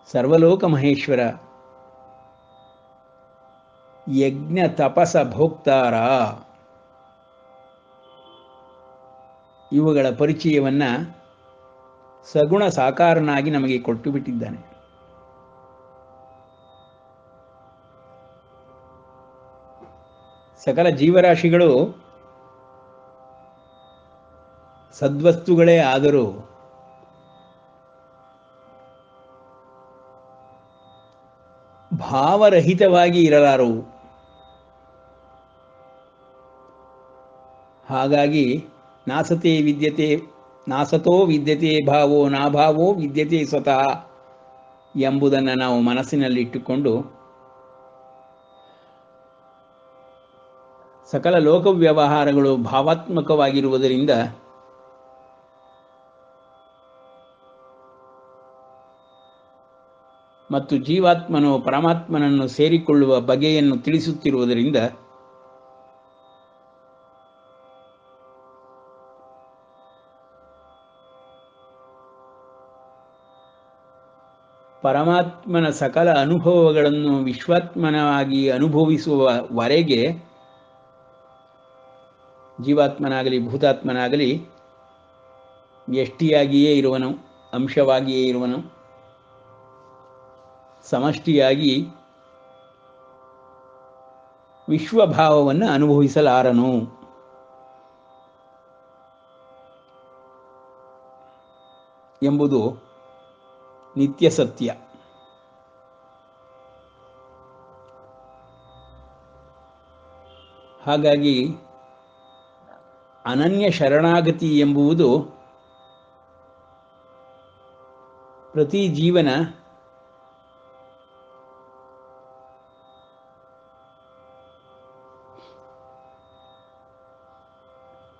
ಸರ್ವಲೋಕ ಮಹೇಶ್ವರ ಯಜ್ಞ ತಪಸ ಭೋಕ್ತಾರ ಇವುಗಳ ಪರಿಚಯವನ್ನು ಸಗುಣ ಸಾಕಾರನಾಗಿ ನಮಗೆ ಕೊಟ್ಟು ಬಿಟ್ಟಿದ್ದಾನೆ. ಸಕಲ ಜೀವರಾಶಿಗಳು ಸದ್ವಸ್ತುಗಳೇ ಆದರೂ ಭಾವರಹಿತವಾಗಿ ಇರಲಾರವು. ಹಾಗಾಗಿ ನಾಸತೋ ವಿದ್ಯತೆ ಭಾವೋ ನಾಭಾವೋ ವಿದ್ಯತೆ ಸ್ವತಃ ಎಂಬುದನ್ನು ನಾವು ಮನಸ್ಸಿನಲ್ಲಿಟ್ಟುಕೊಂಡು ಸಕಲ ಲೋಕ ವ್ಯವಹಾರಗಳು ಭಾವಾತ್ಮಕವಾಗಿರುವುದರಿಂದ ಮತ್ತು ಜೀವಾತ್ಮನು ಪರಮಾತ್ಮನನ್ನು ಸೇರಿಕೊಳ್ಳುವ ಬಗೆಯನ್ನು ತಿಳಿಸುತ್ತಿರುವುದರಿಂದ ಪರಮಾತ್ಮನ ಸಕಲ ಅನುಭವಗಳನ್ನು ವಿಶ್ವಾತ್ಮನಾಗಿ ಅನುಭವಿಸುವವರೆಗೆ ಜೀವಾತ್ಮನಾಗಲಿ ಭೂತಾತ್ಮನಾಗಲಿ ವ್ಯಷ್ಟಿಯಾಗಿಯೇ ಇರುವನು, ಅಂಶವಾಗಿಯೇ ಇರುವನು, ಸಮಷ್ಟಿಯಾಗಿ ವಿಶ್ವಭಾವವನ್ನು ಅನುಭವಿಸಲಾರನು ಎಂಬುದು ನಿತ್ಯ ಸತ್ಯ. ಹಾಗಾಗಿ ಅನನ್ಯ ಶರಣಾಗತಿ ಎಂಬುದು ಪ್ರತಿ ಜೀವನ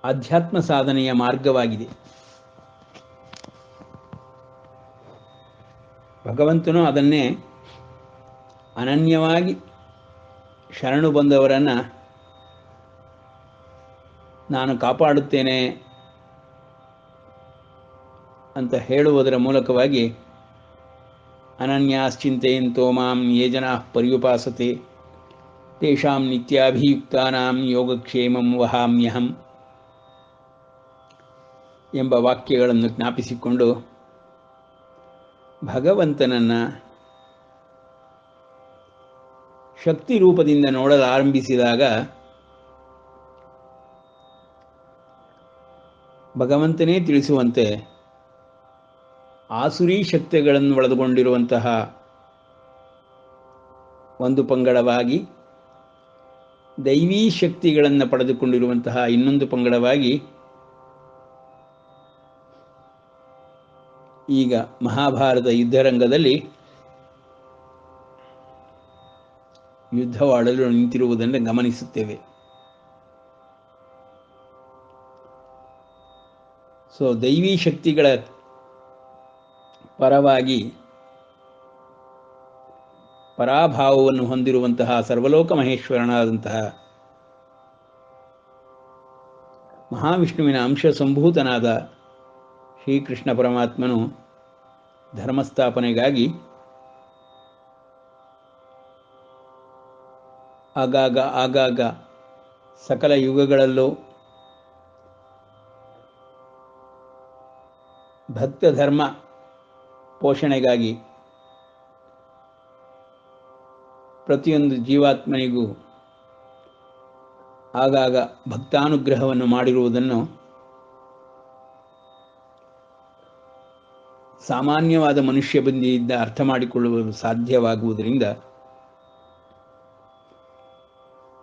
ಆಧ್ಯಾತ್ಮ ಸಾಧನೆಯ ಮಾರ್ಗವಾಗಿದೆ. ಭಗವಂತನು ಅದನ್ನೇ ಅನನ್ಯವಾಗಿ ಶರಣು ಬಂದವರನ್ನು ನಾನು ಕಾಪಾಡುತ್ತೇನೆ ಅಂತ ಹೇಳುವುದರ ಮೂಲಕವಾಗಿ ಅನನ್ಯಾಶ್ಚಿಂತೆಯಂತೋ ಮಾಂ ಯೇ ಜನಾಃ ಪರ್ಯುಪಾಸತೆ ತೇಷಾಂ ನಿತ್ಯಾಭಿಯುಕ್ತಾನಾಂ ಯೋಗಕ್ಷೇಮಂ ವಹಾಮ್ಯಹಂ ಎಂಬ ವಾಕ್ಯಗಳನ್ನು ಜ್ಞಾಪಿಸಿಕೊಂಡು ಭಗವಂತನನ್ನು ಶಕ್ತಿ ರೂಪದಿಂದ ನೋಡಲಾರಂಭಿಸಿದಾಗ ಭಗವಂತನೇ ತಿಳಿಸುವಂತೆ ಆಸುರಿ ಶಕ್ತಿಗಳನ್ನು ಒಳಗೊಂಡಿರುವಂತಹ ಒಂದು ಪಂಗಡವಾಗಿ, ದೈವೀ ಶಕ್ತಿಗಳನ್ನು ಪಡೆದುಕೊಂಡಿರುವಂತಹ ಇನ್ನೊಂದು ಪಂಗಡವಾಗಿ ಈಗ ಮಹಾಭಾರತ ಯುದ್ಧರಂಗದಲ್ಲಿ ಯುದ್ಧವಾಡಲು ನಿಂತಿರುವುದನ್ನು ಗಮನಿಸುತ್ತೇವೆ. ದೈವೀ ಶಕ್ತಿಗಳ ಪರವಾಗಿ ಪರಾಭಾವವನ್ನು ಹೊಂದಿರುವಂತಹ ಸರ್ವಲೋಕ ಮಹೇಶ್ವರನಾದಂತಹ ಮಹಾವಿಷ್ಣುವಿನ ಅಂಶ ಸಂಭೂತನಾದ ಶ್ರೀಕೃಷ್ಣ ಪರಮಾತ್ಮನು ಧರ್ಮಸ್ಥಾಪನೆಗಾಗಿ ಆಗಾಗ ಸಕಲ ಯುಗಗಳಲ್ಲೂ ಭಕ್ತ ಧರ್ಮ ಪೋಷಣೆಗಾಗಿ ಪ್ರತಿಯೊಂದು ಜೀವಾತ್ಮನಿಗೂ ಆಗಾಗ ಭಕ್ತಾನುಗ್ರಹವನ್ನು ಮಾಡಿರುವುದನ್ನು ಸಾಮಾನ್ಯವಾದ ಮನುಷ್ಯ ಬುದ್ಧಿಯಿಂದ ಅರ್ಥ ಮಾಡಿಕೊಳ್ಳುವುದು ಸಾಧ್ಯವಾಗುವುದರಿಂದ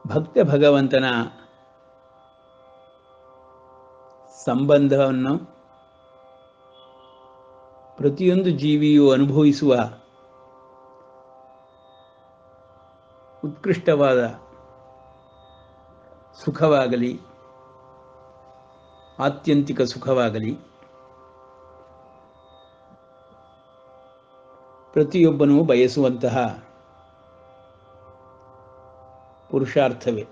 ಭಕ್ತ ಭಗವಂತನ ಸಂಬಂಧವನ್ನು ಪ್ರತಿಯೊಂದು ಜೀವಿಯೂ ಅನುಭವಿಸುವ ಉತ್ಕೃಷ್ಟವಾದ ಸುಖವಾಗಲಿ, ಆತ್ಯಂತಿಕ ಸುಖವಾಗಲಿ, ಪ್ರತಿಯೊಬ್ಬನೂ ಬಯಸುವಂತಹ ಪುರುಷಾರ್ಥವೇ.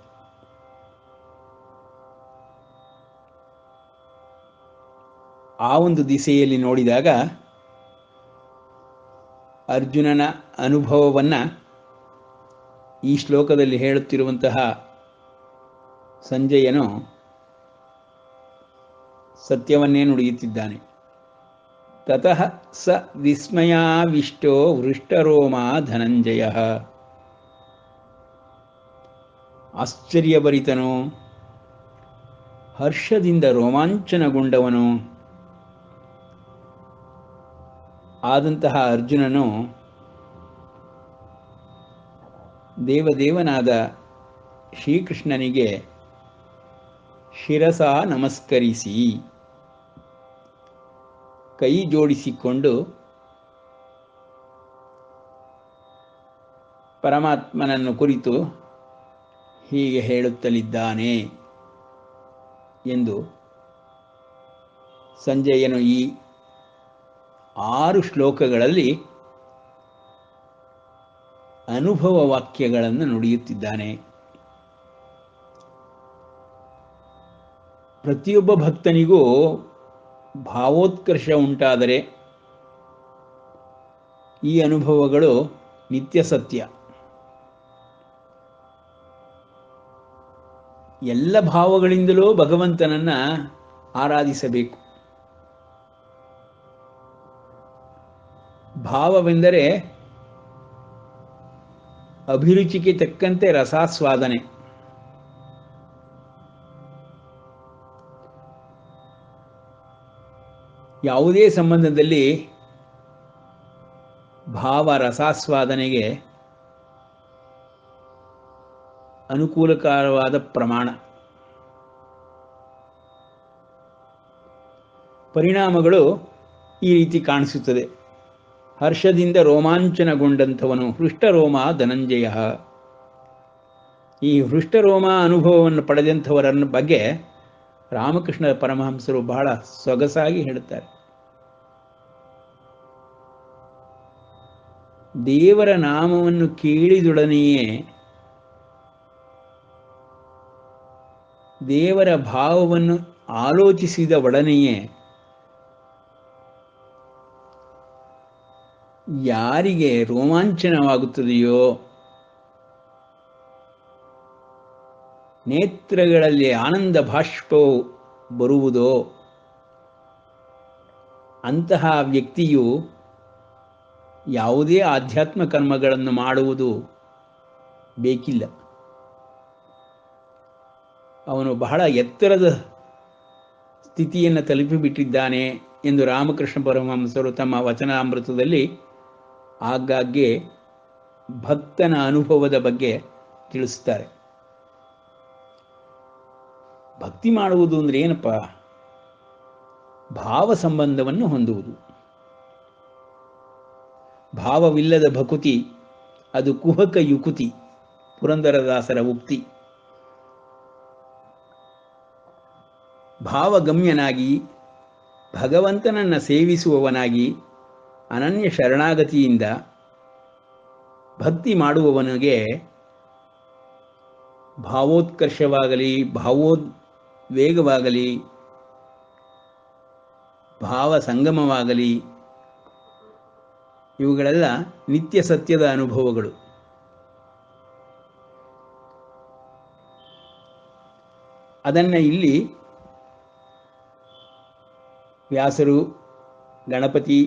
ಆ ಒಂದು ದಿಸೆಯಲ್ಲಿ ನೋಡಿದಾಗ ಅರ್ಜುನನ ಅನುಭವವನ್ನು ಈ ಶ್ಲೋಕದಲ್ಲಿ ಹೇಳುತ್ತಿರುವಂತಹ ಸಂಜಯನು ಸತ್ಯವನ್ನೇ ನುಡಿಯುತ್ತಿದ್ದಾನೆ. ತತಃ ಸ ವಿಸ್ಮಯಾವಿಷ್ಟೋ ಹೃಷ್ಟರೋಮಾ ಧನಂಜಯ. ಆಶ್ಚರ್ಯಭರಿತನು, ಹರ್ಷದಿಂದ ರೋಮಾಂಚನಗೊಂಡವನು ಆದಂತಹ ಅರ್ಜುನನು ದೇವದೇವನಾದ ಶ್ರೀಕೃಷ್ಣನಿಗೆ ಶಿರಸ ನಮಸ್ಕರಿಸಿ ಕೈ ಜೋಡಿಸಿಕೊಂಡು ಪರಮಾತ್ಮನನ್ನು ಕುರಿತು ಹೀಗೆ ಹೇಳುತ್ತಲಿದ್ದಾನೆ ಎಂದು ಸಂಜಯನು ಈ 6 ಶ್ಲೋಕಗಳಲ್ಲಿ ಅನುಭವ ವಾಕ್ಯಗಳನ್ನು ನುಡಿಯುತ್ತಿದ್ದಾನೆ. ಪ್ರತಿಯೊಬ್ಬ ಭಕ್ತನಿಗೂ ಭಾವೋತ್ಕರ್ಷ ಉಂಟಾದರೆ ಈ ಅನುಭವಗಳು ನಿತ್ಯ ಸತ್ಯ. ಎಲ್ಲ ಭಾವಗಳಿಂದಲೂ ಭಗವಂತನನ್ನು ಆರಾಧಿಸಬೇಕು. ಭಾವವೆಂದರೆ ಅಭಿರುಚಿಗೆ ತಕ್ಕಂತೆ ರಸಾಸ್ವಾದನೆ. ಯಾವುದೇ ಸಂಬಂಧದಲ್ಲಿ ಭಾವ ರಸಾಸ್ವಾದನೆಗೆ ಅನುಕೂಲಕರವಾದ ಪ್ರಮಾಣ. ಪರಿಣಾಮಗಳು ಈ ರೀತಿ ಕಾಣಿಸುತ್ತದೆ. ಹರ್ಷದಿಂದ ರೋಮಾಂಚನಗೊಂಡಂಥವನು ಹೃಷ್ಟರೋಮ ಧನಂಜಯ. ಈ ಹೃಷ್ಟರೋಮ ಅನುಭವವನ್ನು ಪಡೆದಂಥವರ ಬಗ್ಗೆ ರಾಮಕೃಷ್ಣ ಪರಮಹಂಸರು ಬಹಳ ಸೊಗಸಾಗಿ ಹೇಳುತ್ತಾರೆ. ದೇವರ ನಾಮವನ್ನು ಕೇಳಿದೊಡನೆಯೇ ದೇವರ ಭಾವವನ್ನು ಆಲೋಚಿಸಿದ ಒಡನೆಯೇ ಯಾರಿಗೆ ರೋಮಾಂಚನವಾಗುತ್ತದೆಯೋ, ನೇತ್ರಗಳಲ್ಲಿ ಆನಂದ ಬಾಷ್ಪವು ಬರುವುದೋ ಅಂತಹ ವ್ಯಕ್ತಿಯು ಯಾವುದೇ ಆಧ್ಯಾತ್ಮ ಕರ್ಮಗಳನ್ನು ಮಾಡುವುದು ಬೇಕಿಲ್ಲ. ಅವನು ಬಹಳ ಎತ್ತರದ ಸ್ಥಿತಿಯನ್ನು ತಲುಪಿಬಿಟ್ಟಿದ್ದಾನೆ ಎಂದು ರಾಮಕೃಷ್ಣ ಪರಮಹಂಸರು ತಮ್ಮ ವಚನಾಮೃತದಲ್ಲಿ ಆಗಾಗ್ಗೆ ಭಕ್ತನ ಅನುಭವದ ಬಗ್ಗೆ ತಿಳಿಸುತ್ತಾರೆ. ಭಕ್ತಿ ಮಾಡುವುದು ಅಂದರೆ ಏನಪ್ಪ? ಭಾವ ಸಂಬಂಧವನ್ನು ಹೊಂದುವುದು. ಭಾವವಿಲ್ಲದ ಭಕುತಿ ಅದು ಕುಹಕ ಯುಕುತಿ, ಪುರಂದರದಾಸರ ಉಕ್ತಿ. ಭಾವಗಮ್ಯನಾಗಿ ಭಗವಂತನನ್ನು ಸೇವಿಸುವವನಾಗಿ ಅನನ್ಯ ಶರಣಾಗತಿಯಿಂದ ಭಕ್ತಿ ಮಾಡುವವನಿಗೆ ಭಾವೋತ್ಕರ್ಷವಾಗಲಿ, ಭಾವೋದ್ವೇಗವಾಗಲಿ, ಭಾವ ಸಂಗಮವಾಗಲಿ ಇವುಗಳೆಲ್ಲ ನಿತ್ಯ ಸತ್ಯದ ಅನುಭವಗಳು. ಅದನ್ನು ಇಲ್ಲಿ ವ್ಯಾಸರು, ಗಣಪತಿ,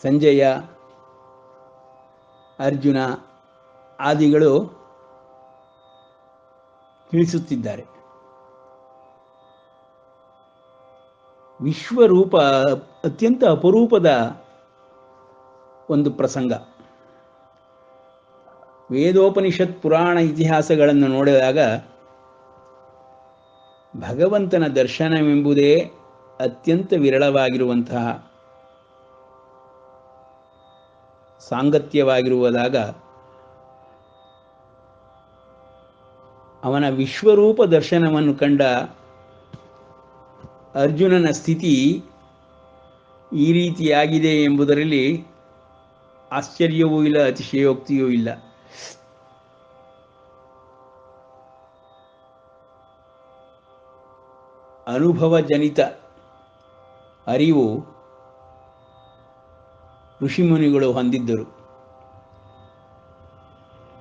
ಸಂಜಯ, ಅರ್ಜುನ ಆದಿಗಳು ತಿಳಿಸುತ್ತಿದ್ದಾರೆ. ವಿಶ್ವರೂಪ ಅತ್ಯಂತ ಅಪರೂಪದ ಒಂದು ಪ್ರಸಂಗ. ವೇದೋಪನಿಷತ್ ಪುರಾಣ ಇತಿಹಾಸಗಳನ್ನು ನೋಡಿದಾಗ ಭಗವಂತನ ದರ್ಶನವೆಂಬುದೇ ಅತ್ಯಂತ ವಿರಳವಾಗಿರುವಂತಹ ಸಾಂಗತ್ಯವಾಗಿರುವುದಾಗ ಅವನ ವಿಶ್ವರೂಪ ದರ್ಶನವನ್ನು ಕಂಡ ಅರ್ಜುನನ ಸ್ಥಿತಿ ಈ ರೀತಿಯಾಗಿದೆ ಎಂಬುದರಲ್ಲಿ ಆಶ್ಚರ್ಯವೂ ಇಲ್ಲ, ಅತಿಶಯೋಕ್ತಿಯೂ ಇಲ್ಲ. ಅನುಭವಜನಿತ ಅರಿವು ಋಷಿಮುನಿಗಳು ಹೊಂದಿದ್ದರು,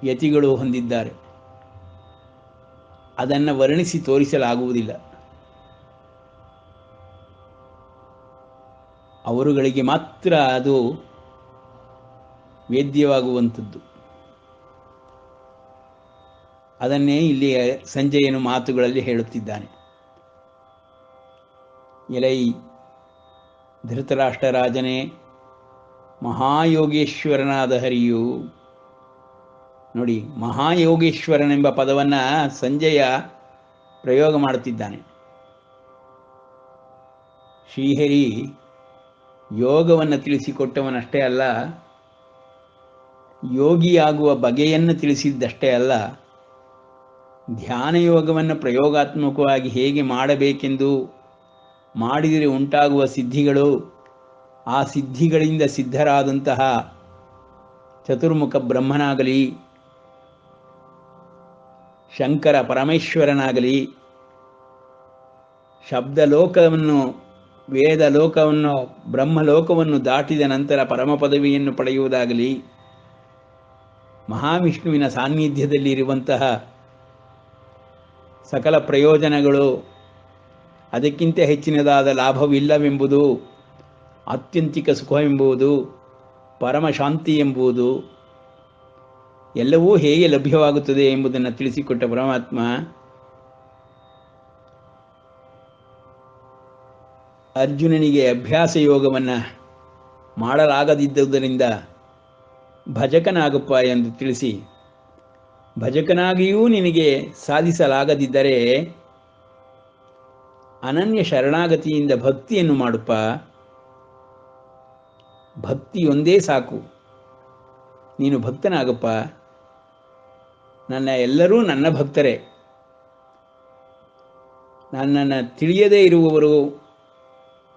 ಯತಿಗಳು ಹೊಂದಿದ್ದಾರೆ. ಅದನ್ನು ವರ್ಣಿಸಿ ತೋರಿಸಲಾಗುವುದಿಲ್ಲ. ಅವರುಗಳಿಗೆ ಮಾತ್ರ ಅದು ವೇದ್ಯವಾಗುವಂಥದ್ದು. ಅದನ್ನೇ ಇಲ್ಲಿ ಸಂಜಯನು ಮಾತುಗಳಲ್ಲಿ ಹೇಳುತ್ತಿದ್ದಾನೆ. ಎಲೈ ಧೃತರಾಷ್ಟ್ರರಾಜನೇ, ಮಹಾಯೋಗೇಶ್ವರನಾದ ಹರಿಯು. ನೋಡಿ, ಮಹಾಯೋಗೇಶ್ವರನೆಂಬ ಪದವನ್ನು ಸಂಜಯ ಪ್ರಯೋಗ ಮಾಡುತ್ತಿದ್ದಾನೆ. ಶ್ರೀಹರಿ ಯೋಗವನ್ನು ತಿಳಿಸಿಕೊಟ್ಟವನಷ್ಟೇ ಅಲ್ಲ, ಯೋಗಿಯಾಗುವ ಬಗೆಯನ್ನು ತಿಳಿಸಿದ್ದಷ್ಟೇ ಅಲ್ಲ, ಧ್ಯಾನ ಯೋಗವನ್ನು ಪ್ರಯೋಗಾತ್ಮಕವಾಗಿ ಹೇಗೆ ಮಾಡಬೇಕೆಂದು, ಮಾಡಿದರೆ ಉಂಟಾಗುವ ಸಿದ್ಧಿಗಳು, ಆ ಸಿದ್ಧಿಗಳಿಂದ ಸಿದ್ಧರಾದಂತಹ ಚತುರ್ಮುಖ ಬ್ರಹ್ಮನಾಗಲಿ, ಶಂಕರ ಪರಮೇಶ್ವರನಾಗಲಿ, ಶಬ್ದಲೋಕವನ್ನು, ವೇದ ಲೋಕವನ್ನು, ಬ್ರಹ್ಮಲೋಕವನ್ನು ದಾಟಿದ ನಂತರ ಪರಮ ಪದವಿಯನ್ನು ಪಡೆಯುವುದಾಗಲಿ, ಮಹಾವಿಷ್ಣುವಿನ ಸಾನ್ನಿಧ್ಯದಲ್ಲಿರುವಂತಹ ಸಕಲ ಪ್ರಯೋಜನಗಳು, ಅದಕ್ಕಿಂತ ಹೆಚ್ಚಿನದಾದ ಲಾಭವಿಲ್ಲವೆಂಬುದು, ಆತ್ಯಂತಿಕ ಸುಖವೆಂಬುದು, ಪರಮಶಾಂತಿ ಎಂಬುದು ಎಲ್ಲವೂ ಹೇಗೆ ಲಭ್ಯವಾಗುತ್ತದೆ ಎಂಬುದನ್ನು ತಿಳಿಸಿಕೊಟ್ಟ ಪರಮಾತ್ಮ ಅರ್ಜುನನಿಗೆ ಅಭ್ಯಾಸ ಯೋಗವನ್ನು ಮಾಡಲಾಗದಿದ್ದುದರಿಂದ ಭಜಕನಾಗಪ್ಪ ಎಂದು ತಿಳಿಸಿ, ಭಜಕನಾಗಿಯೂ ನಿನಗೆ ಸಾಧಿಸಲಾಗದಿದ್ದರೆ ಅನನ್ಯ ಶರಣಾಗತಿಯಿಂದ ಭಕ್ತಿಯನ್ನು ಮಾಡುಪ್ಪ. ಭಕ್ತಿಯೊಂದೇ ಸಾಕು, ನೀನು ಭಕ್ತನಾಗಪ್ಪ. ಎಲ್ಲರೂ ನನ್ನ ಭಕ್ತರೇ. ನನ್ನನ್ನು ತಿಳಿಯದೇ ಇರುವವರು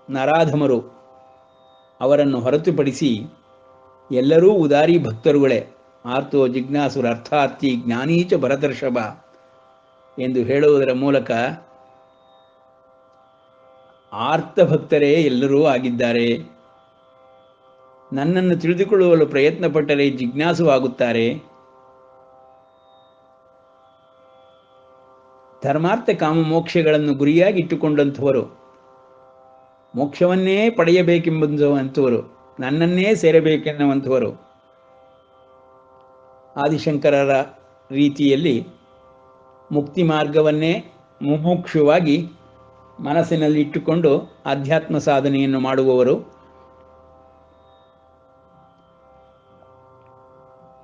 ನರಾಧಮರು. ಅವರನ್ನು ಹೊರತುಪಡಿಸಿ ಎಲ್ಲರೂ ಉದಾರಿ ಭಕ್ತರುಗಳೇ. ಆರ್ತೋ ಜಿಜ್ಞಾಸುರ ಅರ್ಥಾರ್ಥಿ ಜ್ಞಾನೀಚ ಭರತರ್ಷಭ ಎಂದು ಹೇಳುವುದರ ಮೂಲಕ ಆರ್ತ ಭಕ್ತರೇ ಎಲ್ಲರೂ ಆಗಿದ್ದಾರೆ. ನನ್ನನ್ನು ತಿಳಿದುಕೊಳ್ಳಲು ಪ್ರಯತ್ನಪಟ್ಟರೆ ಜಿಜ್ಞಾಸು ಆಗುತ್ತಾರೆ. ಧರ್ಮಾರ್ಥ ಕಾಮ ಮೋಕ್ಷಗಳನ್ನು ಗುರಿಯಾಗಿಟ್ಟುಕೊಂಡಂಥವರು, ಮೋಕ್ಷವನ್ನೇ ಪಡೆಯಬೇಕೆಂಬಂಥವರು, ನನ್ನನ್ನೇ ಸೇರಬೇಕೆನ್ನುವಂಥವರು ಆದಿಶಂಕರರ ರೀತಿಯಲ್ಲಿ ಮುಕ್ತಿ ಮಾರ್ಗವನ್ನೇ ಮುಮುಕ್ಷುವಾಗಿ ಮನಸ್ಸಿನಲ್ಲಿಟ್ಟುಕೊಂಡು ಆಧ್ಯಾತ್ಮ ಸಾಧನೆಯನ್ನು ಮಾಡುವವರು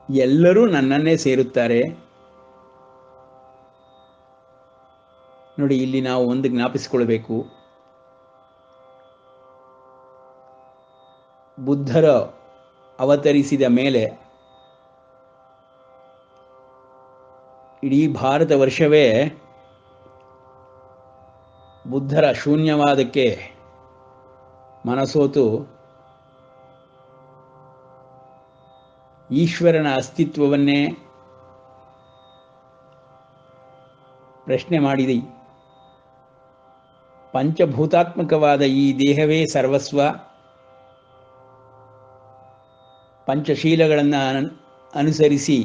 ಎಲ್ಲರೂ ನನ್ನನ್ನೇ ಸೇರುತ್ತಾರೆ. ನೋಡಿ, ಇಲ್ಲಿ ನಾವು ಒಂದು ಜ್ಞಾಪಿಸಿಕೊಳ್ಳಬೇಕು. ಬುದ್ಧರ ಅವತರಿಸಿದ ಮೇಲೆ ಇಡೀ ಭಾರತ ವರ್ಷವೇ ಬುದ್ಧರ ಶೂನ್ಯವಾದಕ್ಕೆ ಮನಸೋತು ಈಶ್ವರನ ಅಸ್ತಿತ್ವವನ್ನೇ ಪ್ರಶ್ನೆ ಮಾಡಿದೆ. ಪಂಚಭೂತಾತ್ಮಕವಾದ ಈ ದೇಹವೇ ಸರ್ವಸ್ವ, ಪಂಚಶೀಲಗಳನ್ನು ಅನುಸರಿಸಿ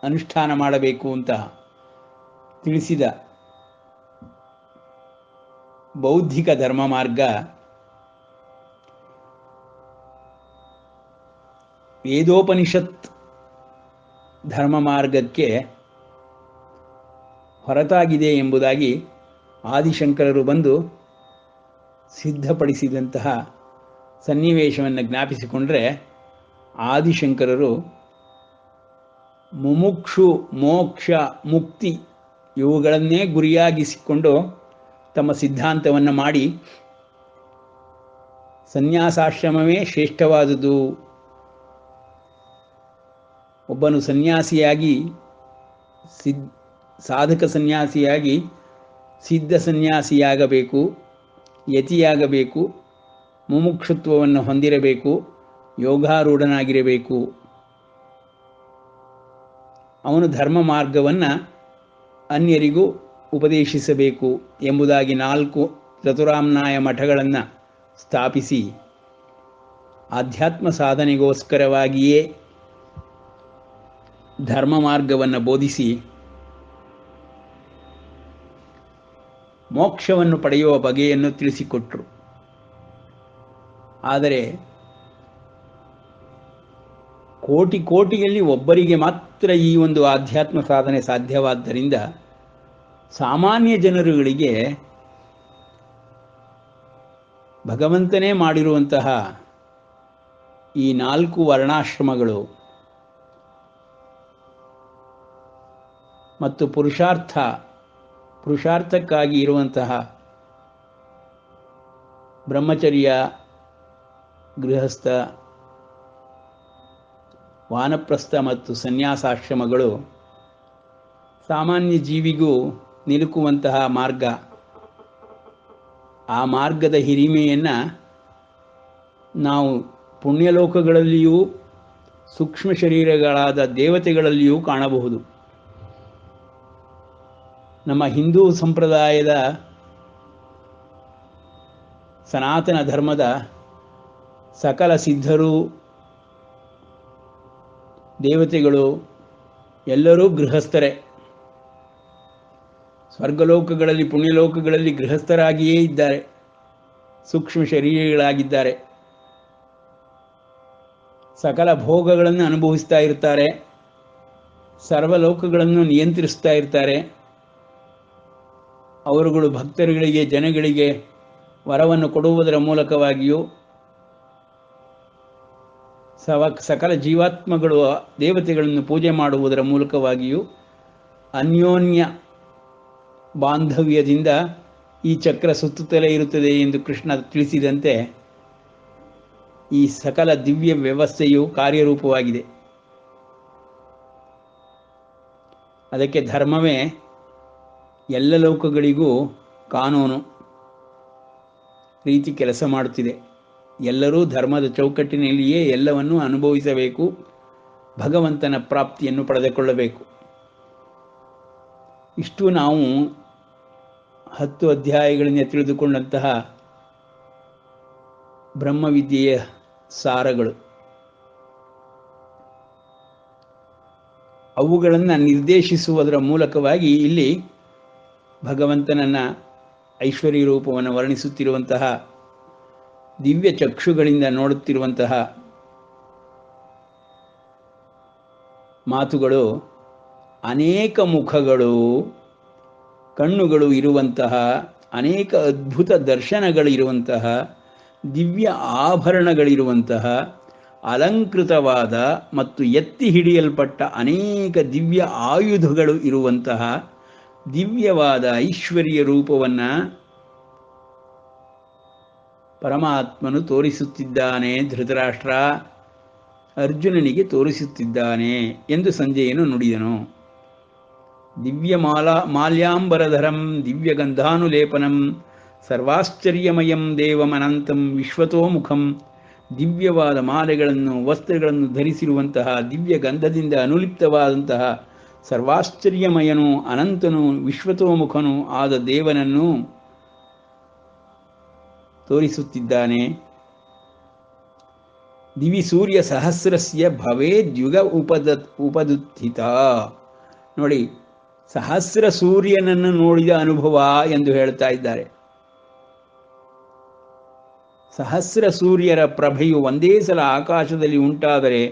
ಅನುಷ್ಠಾನ ಮಾಡಬೇಕು ಅಂತ ತಿಳಿಸಿದ ಬೌದ್ಧಿಕ ಧರ್ಮ ಮಾರ್ಗ ವೇದೋಪನಿಷತ್ ಧರ್ಮ ಮಾರ್ಗಕ್ಕೆ ಹೊರತಾಗಿದೆ ಎಂಬುದಾಗಿ ಆದಿಶಂಕರರು ಬಂದು ಸಿದ್ಧಪಡಿಸಿದಂತಹ ಸನ್ನಿವೇಶವನ್ನು ಜ್ಞಾಪಿಸಿಕೊಂಡರೆ, ಆದಿಶಂಕರರು ಮುಮುಕ್ಷು, ಮೋಕ್ಷ, ಮುಕ್ತಿ ಇವುಗಳನ್ನೇ ಗುರಿಯಾಗಿಸಿಕೊಂಡು ತಮ್ಮ ಸಿದ್ಧಾಂತವನ್ನು ಮಾಡಿ ಸನ್ಯಾಸಾಶ್ರಮವೇ ಶ್ರೇಷ್ಠವಾದುದು, ಒಬ್ಬನು ಸನ್ಯಾಸಿಯಾಗಿ ಸಾಧಕ ಸನ್ಯಾಸಿಯಾಗಿ ಸಿದ್ಧ ಸನ್ಯಾಸಿಯಾಗಬೇಕು, ಯತಿಯಾಗಬೇಕು, ಮುಮುಕ್ಷುತ್ವವನ್ನು ಹೊಂದಿರಬೇಕು, ಯೋಗಾರೂಢನಾಗಿರಬೇಕು. ಅವನು ಧರ್ಮ ಮಾರ್ಗವನ್ನು ಅನ್ಯರಿಗೂ ಉಪದೇಶಿಸಬೇಕು ಎಂಬುದಾಗಿ 4 ಚತುರಾಮ್ನಾಯ ಮಠಗಳನ್ನು ಸ್ಥಾಪಿಸಿ ಆಧ್ಯಾತ್ಮ ಸಾಧನೆಗೋಸ್ಕರವಾಗಿಯೇ ಧರ್ಮ ಮಾರ್ಗವನ್ನು ಬೋಧಿಸಿ ಮೋಕ್ಷವನ್ನು ಪಡೆಯುವ ಬಗೆಯನ್ನು ತಿಳಿಸಿಕೊಟ್ಟರು. ಆದರೆ ಕೋಟಿಯಲ್ಲಿ ಒಬ್ಬರಿಗೆ ಮಾತ್ರ ಈ ಒಂದು ಆಧ್ಯಾತ್ಮ ಸಾಧನೆ ಸಾಧ್ಯವಾದ್ದರಿಂದ ಸಾಮಾನ್ಯ ಜನರುಗಳಿಗೆ ಭಗವಂತನೇ ಮಾಡಿರುವಂತಹ ಈ 4 ವರ್ಣಾಶ್ರಮಗಳು ಮತ್ತು ಪುರುಷಾರ್ಥಕ್ಕಾಗಿ ಇರುವಂತಹ ಬ್ರಹ್ಮಚರ್ಯ, ಗೃಹಸ್ಥ, ವಾನಪ್ರಸ್ಥ ಮತ್ತು ಸನ್ಯಾಸಾಶ್ರಮಗಳು ಸಾಮಾನ್ಯ ಜೀವಿಗೂ ನಿಲುಕುವಂತಹ ಮಾರ್ಗ. ಆ ಮಾರ್ಗದ ಹಿರಿಮೆಯನ್ನು ನಾವು ಪುಣ್ಯಲೋಕಗಳಲ್ಲಿಯೂ ಸೂಕ್ಷ್ಮ ಶರೀರಗಳಾದ ದೇವತೆಗಳಲ್ಲಿಯೂ ಕಾಣಬಹುದು. ನಮ್ಮ ಹಿಂದೂ ಸಂಪ್ರದಾಯದ ಸನಾತನ ಧರ್ಮದ ಸಕಲ ಸಿದ್ಧರು, ದೇವತೆಗಳು ಎಲ್ಲರೂ ಗೃಹಸ್ಥರೇ. ಸ್ವರ್ಗಲೋಕಗಳಲ್ಲಿ, ಪುಣ್ಯಲೋಕಗಳಲ್ಲಿ ಗೃಹಸ್ಥರಾಗಿಯೇ ಇದ್ದಾರೆ, ಸೂಕ್ಷ್ಮ ಶರೀರಗಳಾಗಿದ್ದಾರೆ. ಸಕಲ ಭೋಗಗಳನ್ನು ಅನುಭವಿಸ್ತಾ ಇರ್ತಾರೆ, ಸರ್ವಲೋಕಗಳನ್ನು ನಿಯಂತ್ರಿಸ್ತಾ ಇರ್ತಾರೆ. ಅವರುಗಳು ಭಕ್ತರುಗಳಿಗೆ, ಜನಗಳಿಗೆ ವರವನ್ನು ಕೊಡುವುದರ ಮೂಲಕವಾಗಿಯೂ, ಸಕಲ ಜೀವಾತ್ಮಗಳು ದೇವತೆಗಳನ್ನು ಪೂಜೆ ಮಾಡುವುದರ ಮೂಲಕವಾಗಿಯೂ ಅನ್ಯೋನ್ಯ ಬಾಂಧವ್ಯದಿಂದ ಈ ಚಕ್ರ ಸುತ್ತುತ್ತಲೇ ಇರುತ್ತದೆ ಎಂದು ಕೃಷ್ಣ ತಿಳಿಸಿದಂತೆ ಈ ಸಕಲ ದಿವ್ಯ ವ್ಯವಸ್ಥೆಯು ಕಾರ್ಯರೂಪವಾಗಿದೆ. ಅದಕ್ಕೆ ಧರ್ಮವೇ ಎಲ್ಲ ಲೋಕಗಳಿಗೂ ಕಾನೂನು ರೀತಿ ಕೆಲಸ ಮಾಡುತ್ತಿದೆ. ಎಲ್ಲರೂ ಧರ್ಮದ ಚೌಕಟ್ಟಿನಲ್ಲಿಯೇ ಎಲ್ಲವನ್ನೂ ಅನುಭವಿಸಬೇಕು, ಭಗವಂತನ ಪ್ರಾಪ್ತಿಯನ್ನು ಪಡೆದುಕೊಳ್ಳಬೇಕು. ಇಷ್ಟು ನಾವು 10 ಅಧ್ಯಾಯಗಳಿಂದ ತಿಳಿದುಕೊಂಡಂತಹ ಬ್ರಹ್ಮವಿದ್ಯೆಯ ಸಾರಗಳು. ಅವುಗಳನ್ನು ನಿರ್ದೇಶಿಸುವುದರ ಮೂಲಕವಾಗಿ ಇಲ್ಲಿ ಭಗವಂತನನ್ನ ಐಶ್ವರ್ಯ ರೂಪವನ್ನು ವರ್ಣಿಸುತ್ತಿರುವಂತಹ, ದಿವ್ಯ ಚಕ್ಷುಗಳಿಂದ ನೋಡುತ್ತಿರುವಂತಹ ಮಾತುಗಳು, ಅನೇಕ ಮುಖಗಳು, ಕಣ್ಣುಗಳು ಇರುವಂತಹ, ಅನೇಕ ಅದ್ಭುತ ದರ್ಶನಗಳಿರುವಂತಹ, ದಿವ್ಯ ಆಭರಣಗಳಿರುವಂತಹ, ಅಲಂಕೃತವಾದ ಮತ್ತು ಎತ್ತಿ ಹಿಡಿಯಲ್ಪಟ್ಟ ಅನೇಕ ದಿವ್ಯ ಆಯುಧಗಳು ಇರುವಂತಹ ದಿವ್ಯವಾದ ಐಶ್ವರ್ಯ ರೂಪವನ್ನು ಪರಮಾತ್ಮನು ತೋರಿಸುತ್ತಿದ್ದಾನೆ. ಧೃತರಾಷ್ಟ್ರ ಅರ್ಜುನನಿಗೆ ತೋರಿಸುತ್ತಿದ್ದಾನೆ ಎಂದು ಸಂಜಯನು ನುಡಿದನು. ದಿವ್ಯ ಮಾಲ್ಯಾಂಬರಧರಂ ದಿವ್ಯಗಂಧಾನುಲೇಪನಂ ಸರ್ವಾಶ್ಚರ್ಯಮಯಂ ದೇವಮನಂತಂ ವಿಶ್ವತೋಮುಖಂ. ದಿವ್ಯವಾದ ಮಾಲೆಗಳನ್ನು, ವಸ್ತ್ರಗಳನ್ನು ಧರಿಸಿರುವಂತಹ, ದಿವ್ಯ ಗಂಧದಿಂದ ಅನುಲಿಪ್ತವಾದಂತಹ, ಸರ್ವಾಶ್ಚರ್ಯಮಯನೂ ಅನಂತನೂ ವಿಶ್ವತೋಮುಖನೂ ಆದ ದೇವನನ್ನು ತೋರಿಸುತ್ತಿದ್ದಾನೆ. ದಿವಿ ಸೂರ್ಯ ಸಹಸ್ರಸ್ಯ ಭವೇದ್ಯುಗ ಉಪದುತ್ಥಿತ. ನೋಡಿ, ಸಹಸ್ರ ಸೂರ್ಯನನ್ನು ನೋಡಿದ ಅನುಭವ ಎಂದು ಹೇಳ್ತಾ ಇದ್ದಾರೆ. ಸಹಸ್ರ ಸೂರ್ಯರ ಪ್ರಭೆಯು ಒಂದೇ ಸಲ ಆಕಾಶದಲ್ಲಿ ಉಂಟಾದರೆ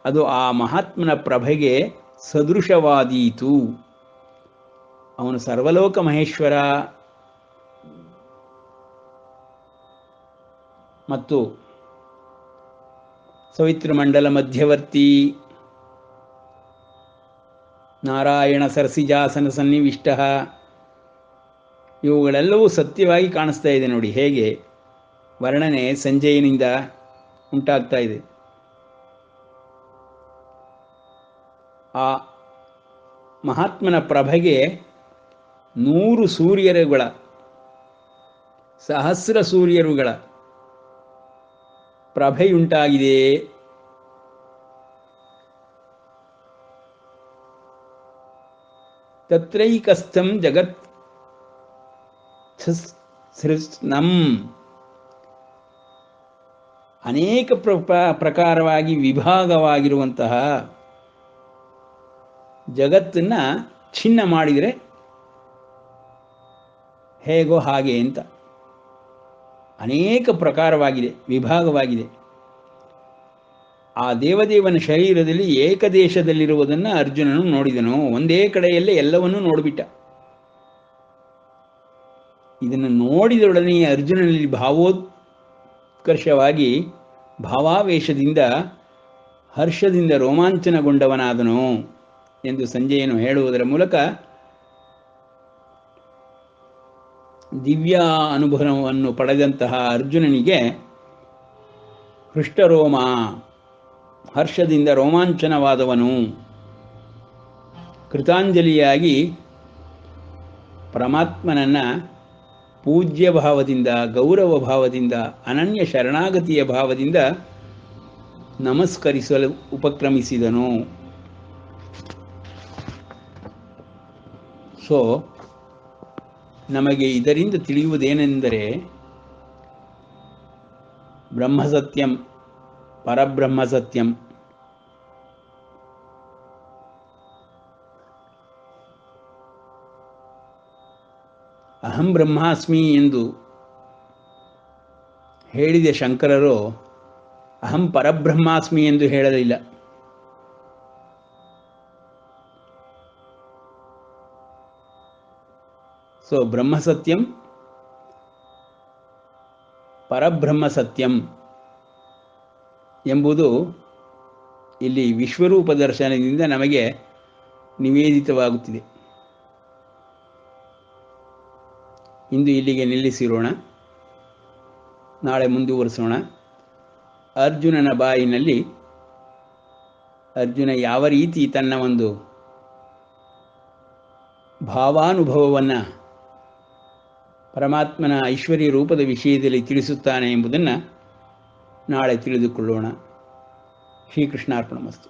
ಅದು ಆ ಮಹಾತ್ಮನ ಪ್ರಭೆಗೆ ಸದೃಶವಾದೀತು. ಅವನು ಸರ್ವಲೋಕ ಮಹೇಶ್ವರ ಮತ್ತು ಸವಿತೃಮಂಡಲ ಮಧ್ಯವರ್ತಿ, ನಾರಾಯಣ ಸರಸಿಜಾಸನ ಸನ್ನಿವಿಷ್ಟ, ಇವುಗಳೆಲ್ಲವೂ ಸತ್ಯವಾಗಿ ಕಾಣಿಸ್ತಾ ಇದೆ ನೋಡಿ. ಹೇಗೆ ವರ್ಣನೆ ಸಂಜಯನಿಂದ ಉಂಟಾಗ್ತಾ ಇದೆ. ಆ ಮಹಾತ್ಮನ ಪ್ರಭೆಗೆ 100 ಸೂರ್ಯರುಗಳ, ಸಹಸ್ರ ಸೂರ್ಯರುಗಳ ಪ್ರಭೆಯುಂಟಾಗಿದೆ. ತತ್ರೈಕಸ್ಥಂ ಜಗತ್ ಸೃಷ್ಣಂ, ಅನೇಕ ಪ್ರಕಾರವಾಗಿ ವಿಭಾಗವಾಗಿರುವಂತಹ ಜಗತ್ತನ್ನು ಛಿನ್ನ ಮಾಡಿದರೆ ಹೇಗೋ ಹಾಗೆ ಅಂತ. ಅನೇಕ ಪ್ರಕಾರವಾಗಿದೆ, ವಿಭಾಗವಾಗಿದೆ. ಆ ದೇವದೇವನ ಶರೀರದಲ್ಲಿ ಏಕದೇಶದಲ್ಲಿರುವುದನ್ನು ಅರ್ಜುನನು ನೋಡಿದನು. ಒಂದೇ ಕಡೆಯಲ್ಲೇ ಎಲ್ಲವನ್ನೂ ನೋಡಿಬಿಟ್ಟ. ಇದನ್ನು ನೋಡಿದೊಡನೆ ಅರ್ಜುನನಲ್ಲಿ ಭಾವೋತ್ಕರ್ಷವಾಗಿ ಭಾವಾವೇಶದಿಂದ ಹರ್ಷದಿಂದ ರೋಮಾಂಚನಗೊಂಡವನಾದನು ಎಂದು ಸಂಜಯನು ಹೇಳುವುದರ ಮೂಲಕ ದಿವ್ಯ ಅನುಭವವನ್ನು ಪಡೆದಂತಹ ಅರ್ಜುನನಿಗೆ ಹೃಷ್ಟರೋಮ, ಹರ್ಷದಿಂದ ರೋಮಾಂಚನವಾದವನು, ಕೃತಾಂಜಲಿಯಾಗಿ ಪರಮಾತ್ಮನನ್ನು ಪೂಜ್ಯ ಭಾವದಿಂದ, ಗೌರವ ಭಾವದಿಂದ, ಅನನ್ಯ ಶರಣಾಗತಿಯ ಭಾವದಿಂದ ನಮಸ್ಕರಿಸಲು ಉಪಕ್ರಮಿಸಿದನು. ಸೊ ನಮಗೆ ಇದರಿಂದ ತಿಳಿಯುವುದೇನೆಂದರೆ, ಬ್ರಹ್ಮಸತ್ಯಂ, ಪರಬ್ರಹ್ಮ ಸತ್ಯಂ. ಅಹಂ ಬ್ರಹ್ಮಾಸ್ಮಿ ಎಂದು ಹೇಳಿದ ಶಂಕರರು ಅಹಂ ಪರಬ್ರಹ್ಮಾಸ್ಮಿ ಎಂದು ಹೇಳಲಿಲ್ಲ. ಸೊ ಬ್ರಹ್ಮ ಸತ್ಯಂ, ಪರಬ್ರಹ್ಮ ಸತ್ಯಂ ಎಂಬುದು ಇಲ್ಲಿ ವಿಶ್ವರೂಪ ದರ್ಶನದಿಂದ ನಮಗೆ ನಿವೇದಿತವಾಗುತ್ತಿದೆ. ಇಂದು ಇಲ್ಲಿಗೆ ನಿಲ್ಲಿಸಿರೋಣ, ನಾಳೆ ಮುಂದುವರಿಸೋಣ. ಅರ್ಜುನನ ಬಾಯಿನಲ್ಲಿ ಅರ್ಜುನ ಯಾವ ರೀತಿ ತನ್ನ ಒಂದು ಭಾವಾನುಭವವನ್ನು ಪರಮಾತ್ಮನ ಐಶ್ವರ್ಯ ರೂಪದ ವಿಷಯದಲ್ಲಿ ತಿಳಿಸುತ್ತಾನೆ ಎಂಬುದನ್ನು ನಾಳೆ ತಿಳಿದುಕೊಳ್ಳೋಣ. ಶ್ರೀಕೃಷ್ಣಾರ್ಪಣಮಸ್ತು.